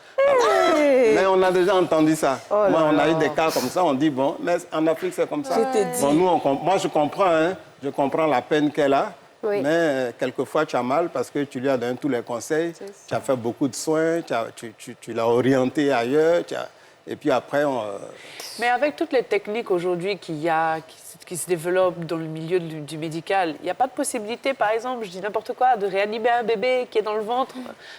Speaker 5: Mais on a déjà entendu ça. Moi, on a eu des cas comme ça, on dit, bon, mais en Afrique, c'est comme ça.
Speaker 1: Je t'ai dit.
Speaker 5: Bon, moi, je comprends, hein, je comprends la peine qu'elle a.
Speaker 6: Oui.
Speaker 5: Mais quelquefois, tu as mal parce que tu lui as donné tous les conseils. Tu as fait beaucoup de soins, tu l'as orienté ailleurs. Et puis après,
Speaker 4: Mais avec toutes les techniques aujourd'hui qui se développent dans le milieu du médical, il n'y a pas de possibilité, par exemple, je dis n'importe quoi, de réanimer un bébé qui est dans le ventre.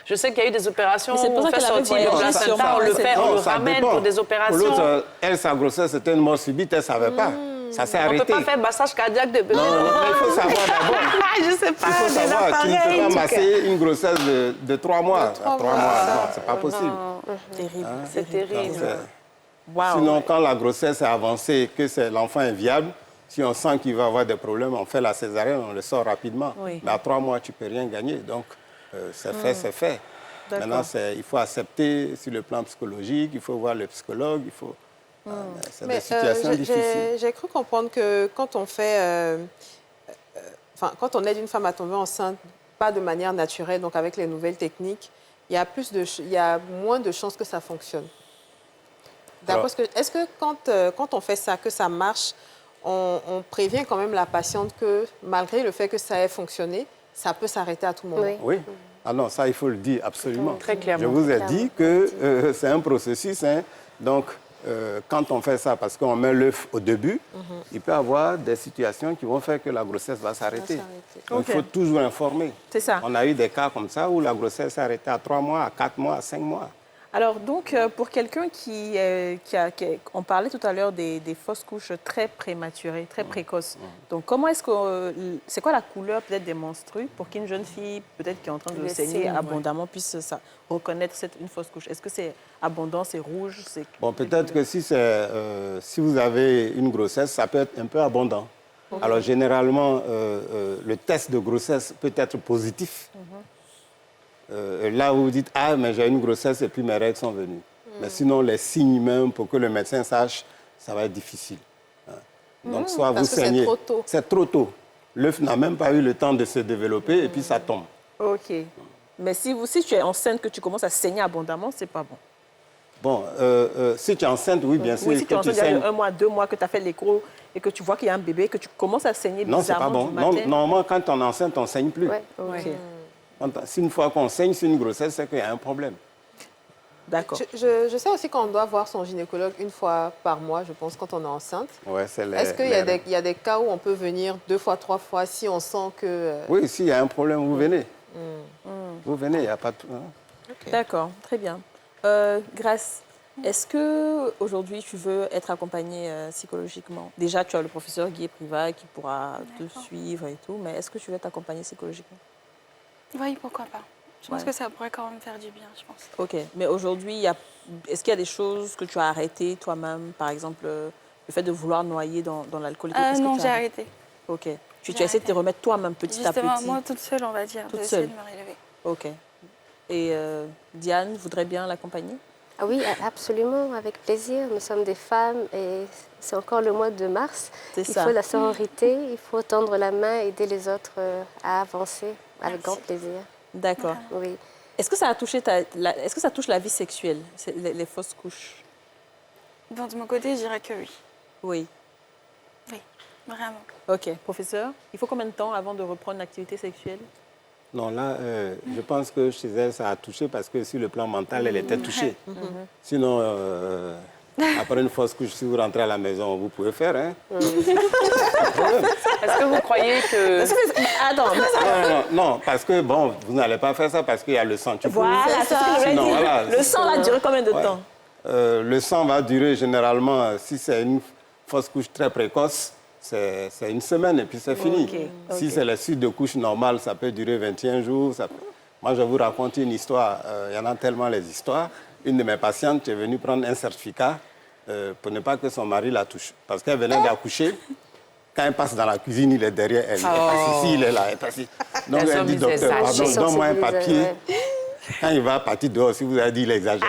Speaker 4: Je sais qu'il y a eu des opérations
Speaker 1: Mais c'est
Speaker 4: où
Speaker 1: pour
Speaker 4: on
Speaker 1: ça
Speaker 4: fait
Speaker 1: qu'elle avait
Speaker 4: sortir le
Speaker 1: voyagé
Speaker 4: placenta,
Speaker 1: sûrement,
Speaker 4: on le
Speaker 1: c'est
Speaker 4: fait,
Speaker 1: bon.
Speaker 4: on le
Speaker 5: ça
Speaker 4: ramène
Speaker 5: dépend.
Speaker 4: pour des
Speaker 5: Pour
Speaker 4: opérations.
Speaker 5: l'autre, elle, sa grossesse, c'était une mort subite, elle ne savait pas. Ça s'est
Speaker 4: On ne
Speaker 5: arrêté.
Speaker 4: peut pas faire massage cardiaque de bébé.
Speaker 5: Non, mais il faut savoir d'abord.
Speaker 4: Je sais pas,
Speaker 5: Il faut
Speaker 4: des
Speaker 5: savoir, tu ne
Speaker 4: appareils,
Speaker 5: peux pas
Speaker 4: en tout cas.
Speaker 5: masser une grossesse de 3 mois. 3 mois, non, c'est pas possible.
Speaker 4: Non,
Speaker 1: Terrible.
Speaker 4: c'est terrible.
Speaker 5: Donc,
Speaker 1: Waouh.
Speaker 5: sinon, quand la grossesse est avancée, que l'enfant est viable, si on sent qu'il va avoir des problèmes, on fait la césarienne, on le sort rapidement.
Speaker 1: Oui.
Speaker 5: Mais à 3 mois, tu ne peux rien gagner. Donc, c'est fait, c'est fait. Maintenant, il faut accepter sur le plan psychologique, il faut voir le psychologue, il faut... C'est des situations difficiles.
Speaker 3: J'ai cru comprendre que quand on fait... quand on aide une femme à tomber enceinte, pas de manière naturelle, donc avec les nouvelles techniques, il y a moins de chances que ça fonctionne. D'accord. Est-ce que quand on fait ça, que ça marche, on prévient quand même la patiente que malgré le fait que ça ait fonctionné, ça peut s'arrêter à tout moment?
Speaker 6: Oui.
Speaker 5: Oui. Ah non, ça, il faut le dire absolument.
Speaker 4: Très clairement.
Speaker 5: Je vous ai dit que c'est un processus. Hein. Donc, quand on fait ça, parce qu'on met l'œuf au début, il peut y avoir des situations qui vont faire que la grossesse va s'arrêter. Donc, il faut toujours informer.
Speaker 1: C'est ça.
Speaker 5: On a eu des cas comme ça où la grossesse s'est arrêtée à 3 mois, à 4 mois, à 5 mois.
Speaker 1: Alors, donc, pour quelqu'un on parlait tout à l'heure des fausses couches très prématurées, très précoces. Donc, comment est-ce que, c'est quoi la couleur peut-être des menstrues pour qu'une jeune fille, peut-être qui est en train de
Speaker 4: Le
Speaker 1: saigner
Speaker 4: signe, ouais.
Speaker 1: abondamment, puisse reconnaître une fausse couche? Est-ce que c'est abondant, c'est rouge?
Speaker 5: Bon, peut-être que si vous avez une grossesse, ça peut être un peu abondant. Alors, généralement, le test de grossesse peut être positif. Là où vous dites, ah, mais j'ai une grossesse et puis mes règles sont venues. Mais sinon, les signes même, pour que le médecin sache, ça va être difficile. Donc, soit vous
Speaker 3: parce que c'est
Speaker 5: saignez.
Speaker 3: trop tôt.
Speaker 5: C'est trop tôt. L'œuf n'a même pas eu le temps de se développer et puis ça tombe.
Speaker 1: OK. Mais si tu es enceinte, que tu commences à saigner abondamment, c'est pas bon.
Speaker 5: Bon, si tu es enceinte, oui, bien sûr.
Speaker 1: Oui, si tu es
Speaker 5: que tu
Speaker 1: enceinte, il y
Speaker 5: saignes.
Speaker 1: a 1 mois, 2 mois, que tu as fait l'écho et que tu vois qu'il y a un bébé, que tu commences à saigner
Speaker 5: Non, c'est pas
Speaker 1: bizarrement
Speaker 5: bon.
Speaker 1: du
Speaker 5: Non,
Speaker 1: matin.
Speaker 5: normalement, quand on est enceinte, on ne saigne plus.
Speaker 6: Ouais.
Speaker 1: OK.
Speaker 5: Si une fois qu'on saigne, c'est une grossesse, c'est qu'il y a un problème.
Speaker 1: D'accord.
Speaker 3: Je sais aussi qu'on doit voir son gynécologue 1 fois par mois, je pense, quand on est enceinte.
Speaker 5: Ouais, c'est
Speaker 3: Est-ce qu'il y a des cas où on peut venir 2 fois, 3 fois si on sent que...
Speaker 5: Oui, s'il y a un problème, vous venez. Vous venez, il n'y a pas de... hein.
Speaker 1: D'accord, très bien. Grace, est-ce que aujourd'hui tu veux être accompagnée psychologiquement? Déjà, tu as le professeur Guy Privat qui pourra te suivre et tout, mais est-ce que tu veux être accompagnée psychologiquement?
Speaker 7: Oui, pourquoi pas. Je pense
Speaker 1: Ouais.
Speaker 7: que ça pourrait quand même faire du bien, je pense.
Speaker 1: Ok, mais aujourd'hui, est-ce qu'il y a des choses que tu as arrêtées toi-même? Par exemple, le fait de vouloir noyer dans l'alcool et tout, qu'est-ce que
Speaker 7: Non,
Speaker 1: tu as
Speaker 7: j'ai arrêté.
Speaker 1: Ok. Tu
Speaker 7: J'ai
Speaker 1: essaies de te
Speaker 7: arrêté.
Speaker 1: remettre toi-même petit
Speaker 7: Justement,
Speaker 1: à petit.
Speaker 7: moi toute seule, on va dire,
Speaker 1: Toute
Speaker 7: d'essayer
Speaker 1: seule.
Speaker 7: de me relever.
Speaker 1: Ok. Et Diane voudrait bien l'accompagner?
Speaker 6: Ah oui, absolument, avec plaisir. Nous sommes des femmes et c'est encore le mois de mars.
Speaker 1: C'est
Speaker 6: Il
Speaker 1: ça.
Speaker 6: faut la sororité, il faut tendre la main, aider les autres à avancer avec grand plaisir.
Speaker 1: D'accord.
Speaker 6: Oui.
Speaker 1: Est-ce que ça a touché est-ce que ça touche la vie sexuelle, les fausses couches?
Speaker 7: Bon, de mon côté, je dirais que oui.
Speaker 1: Oui.
Speaker 7: Oui, vraiment.
Speaker 1: Ok. Professeur, il faut combien de temps avant de reprendre l'activité sexuelle?
Speaker 5: Non, là, je pense que chez elle, ça a touché parce que sur le plan mental, elle était touchée. Sinon, après une fausse couche, si vous rentrez à la maison, vous pouvez faire. Hein?
Speaker 4: Est-ce que vous croyez que...
Speaker 1: Attends,
Speaker 5: Non, parce que, bon, vous n'allez pas faire ça parce qu'il y a le sang. Tu
Speaker 1: voilà, c'est ce que je voulais
Speaker 5: Sinon,
Speaker 1: dire.
Speaker 5: voilà,
Speaker 1: Le sang, là, dure combien de temps?
Speaker 5: Le sang va durer généralement, si c'est une fausse couche très précoce, c'est 1 semaine et puis c'est fini.
Speaker 1: Ok,
Speaker 5: Si c'est la suite de couche normale, ça peut durer 21 jours. Moi, je vais vous raconter une histoire. Il y en a tellement les histoires. Une de mes patientes est venue prendre un certificat pour ne pas que son mari la touche. Parce qu'elle venait d'accoucher. Quand elle passe dans la cuisine, il est derrière elle. Elle passe ici, il est là, elle passe ici. Donc
Speaker 4: Elles
Speaker 5: elle
Speaker 4: sont
Speaker 5: dit, docteur,
Speaker 4: misères.
Speaker 5: pardon, donne-moi un papier.
Speaker 6: Ouais.
Speaker 5: Quand il va partir dehors, si vous avez dit, il exagère.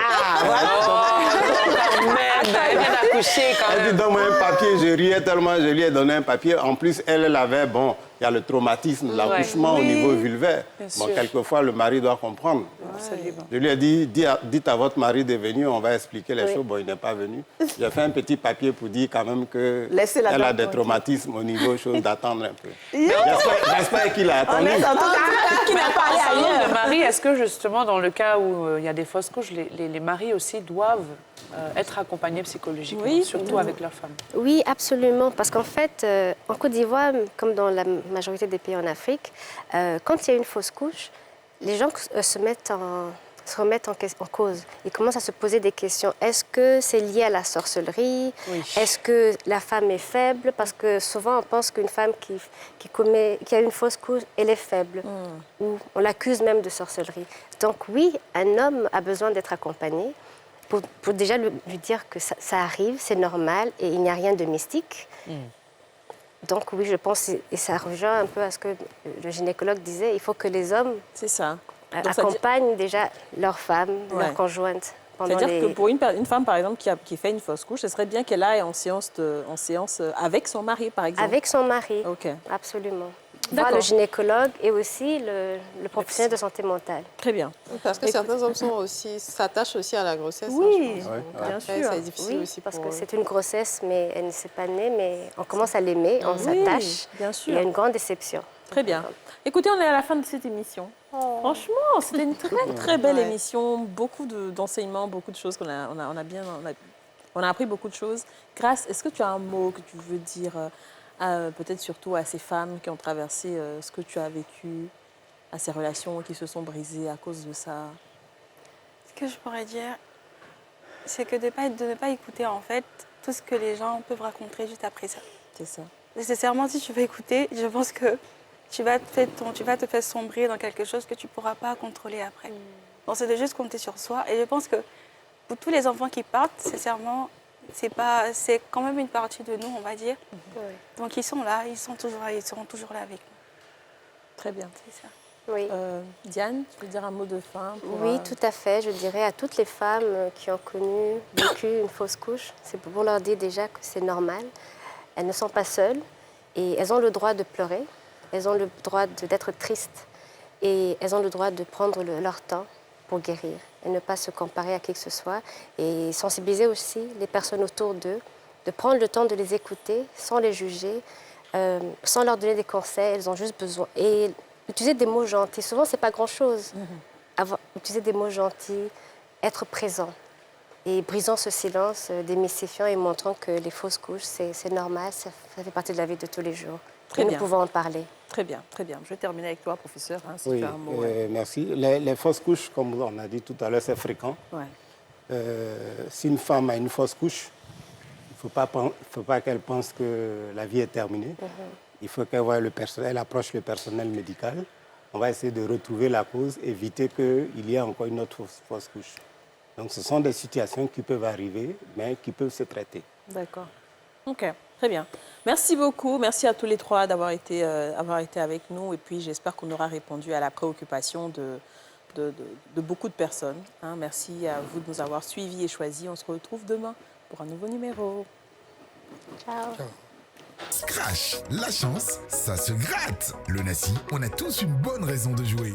Speaker 4: Merde, elle vient d'accoucher quand
Speaker 5: Elle dit,
Speaker 4: même.
Speaker 5: donne-moi un papier. Je riais tellement, je lui ai donné un papier. En plus, elle avait, bon, il y a le traumatisme de l'accouchement au niveau vulvaire. Bon,
Speaker 4: sûr.
Speaker 5: quelquefois, le mari doit comprendre.
Speaker 4: Absolument.
Speaker 5: Je lui ai dit, dites à votre mari de venir, on va expliquer les choses. Bon, il n'est pas venu. J'ai fait un petit papier pour dire quand même
Speaker 1: Laissez-la
Speaker 5: qu'elle a
Speaker 1: dame
Speaker 5: des traumatismes au niveau chose d'attendre un peu.
Speaker 1: Yeah.
Speaker 5: J'espère qu'il a attendu.
Speaker 1: En tout cas, qui n'a pas allé
Speaker 4: Parlons
Speaker 1: ailleurs.
Speaker 4: de mari, est-ce que justement, dans le cas où il y a des fausses couches, les maris aussi doivent être accompagnés psychologiquement,
Speaker 1: Oui.
Speaker 4: surtout avec leurs femmes?
Speaker 6: Oui, absolument. Parce qu'en fait, en Côte d'Ivoire, comme dans la majorité des pays en Afrique, quand il y a une fausse couche, les gens se remettent en cause. Ils commencent à se poser des questions. Est-ce que c'est lié à la sorcellerie?
Speaker 4: Oui.
Speaker 6: Est-ce que la femme est faible? Parce que souvent, on pense qu'une femme qui a une fausse couche, elle est faible. Ou on l'accuse même de sorcellerie. Donc oui, un homme a besoin d'être accompagné pour déjà lui dire que ça arrive, c'est normal et il n'y a rien de mystique. Donc oui, je pense, et ça rejoint un peu à ce que le gynécologue disait, il faut que les hommes
Speaker 1: C'est ça. Donc, ça dit-
Speaker 6: accompagnent déjà leurs femmes,
Speaker 1: Ouais.
Speaker 6: leurs conjointes. Pendant
Speaker 1: C'est-à-dire que pour une femme, par exemple, qui fait une fausse couche, ce serait bien qu'elle aille en séance avec son mari, par exemple.
Speaker 6: Avec son mari,
Speaker 1: OK.
Speaker 6: absolument.
Speaker 1: D'accord.
Speaker 6: Voir le gynécologue et aussi le professionnel de santé mentale.
Speaker 1: Très bien.
Speaker 3: Parce que certains hommes s'attachent aussi à la grossesse.
Speaker 1: Oui,
Speaker 3: je pense.
Speaker 5: Ouais, ouais.
Speaker 1: bien
Speaker 3: Après,
Speaker 1: sûr.
Speaker 3: c'est difficile
Speaker 6: Oui,
Speaker 3: aussi
Speaker 6: parce
Speaker 3: pour
Speaker 6: que
Speaker 3: eux.
Speaker 6: c'est une grossesse, mais elle ne s'est pas née, mais on commence à l'aimer, on
Speaker 1: Oui,
Speaker 6: s'attache.
Speaker 1: bien
Speaker 6: Il
Speaker 1: sûr.
Speaker 6: y a une grande déception.
Speaker 1: Très bien. Écoutez, on est à la fin de cette émission. Franchement, c'était une très, très belle
Speaker 3: Ouais.
Speaker 1: émission. Beaucoup d'enseignements, beaucoup de choses qu'on on a appris beaucoup de choses. Grace, est-ce que tu as un mot que tu veux dire, peut-être surtout à ces femmes qui ont traversé ce que tu as vécu, à ces relations qui se sont brisées à cause de ça?
Speaker 7: Ce que je pourrais dire, c'est que de ne pas écouter en fait tout ce que les gens peuvent raconter juste après ça.
Speaker 1: C'est ça.
Speaker 7: Nécessairement, si tu veux écouter, je pense que tu vas te faire sombrer dans quelque chose que tu ne pourras pas contrôler après. Donc c'est de juste compter sur soi. Et je pense que pour tous les enfants qui partent, sincèrement, c'est quand même une partie de nous, on va dire. Donc ils sont là, ils seront toujours là avec nous.
Speaker 1: Très bien.
Speaker 7: C'est ça.
Speaker 6: Oui.
Speaker 1: Diane, tu veux dire un mot de fin pour,
Speaker 6: Oui, tout à fait. Je dirais à toutes les femmes qui ont vécu une fausse couche, c'est pour leur dire déjà que c'est normal. Elles ne sont pas seules et elles ont le droit de pleurer, elles ont le droit d'être tristes et elles ont le droit de prendre leur temps pour guérir et ne pas se comparer à qui que ce soit et sensibiliser aussi les personnes autour d'eux, de prendre le temps de les écouter sans les juger, sans leur donner des conseils. Elles ont juste besoin. Et utiliser des mots gentils. Souvent, ce n'est pas grand-chose. Utiliser des mots gentils, être présent. Et brisant ce silence démystifiant et montrant que les fausses couches, c'est normal, ça fait partie de la vie de tous les jours.
Speaker 1: Très
Speaker 6: et
Speaker 1: bien.
Speaker 6: nous pouvons en parler.
Speaker 1: Très bien, très bien. Je vais terminer avec toi, professeur, hein, si
Speaker 5: Oui,
Speaker 1: tu as un mot.
Speaker 5: merci. Les fausses couches, comme on a dit tout à l'heure, c'est fréquent.
Speaker 1: Ouais.
Speaker 5: Si une femme a une fausse couche, il ne faut pas qu'elle pense que la vie est terminée. Il faut qu'elle voie elle approche le personnel médical. On va essayer de retrouver la cause, éviter qu'il y ait encore une autre fausse couche. Donc ce sont des situations qui peuvent arriver, mais qui peuvent se traiter.
Speaker 1: D'accord. OK, très bien. Merci beaucoup. Merci à tous les trois d'avoir été avec nous. Et puis, j'espère qu'on aura répondu à la préoccupation de beaucoup de personnes. Hein. Merci à vous de nous avoir suivis et choisis. On se retrouve demain pour un nouveau numéro.
Speaker 6: Ciao.
Speaker 2: Scratch, la chance, ça se gratte. Le Nassi, on a tous une bonne raison de jouer.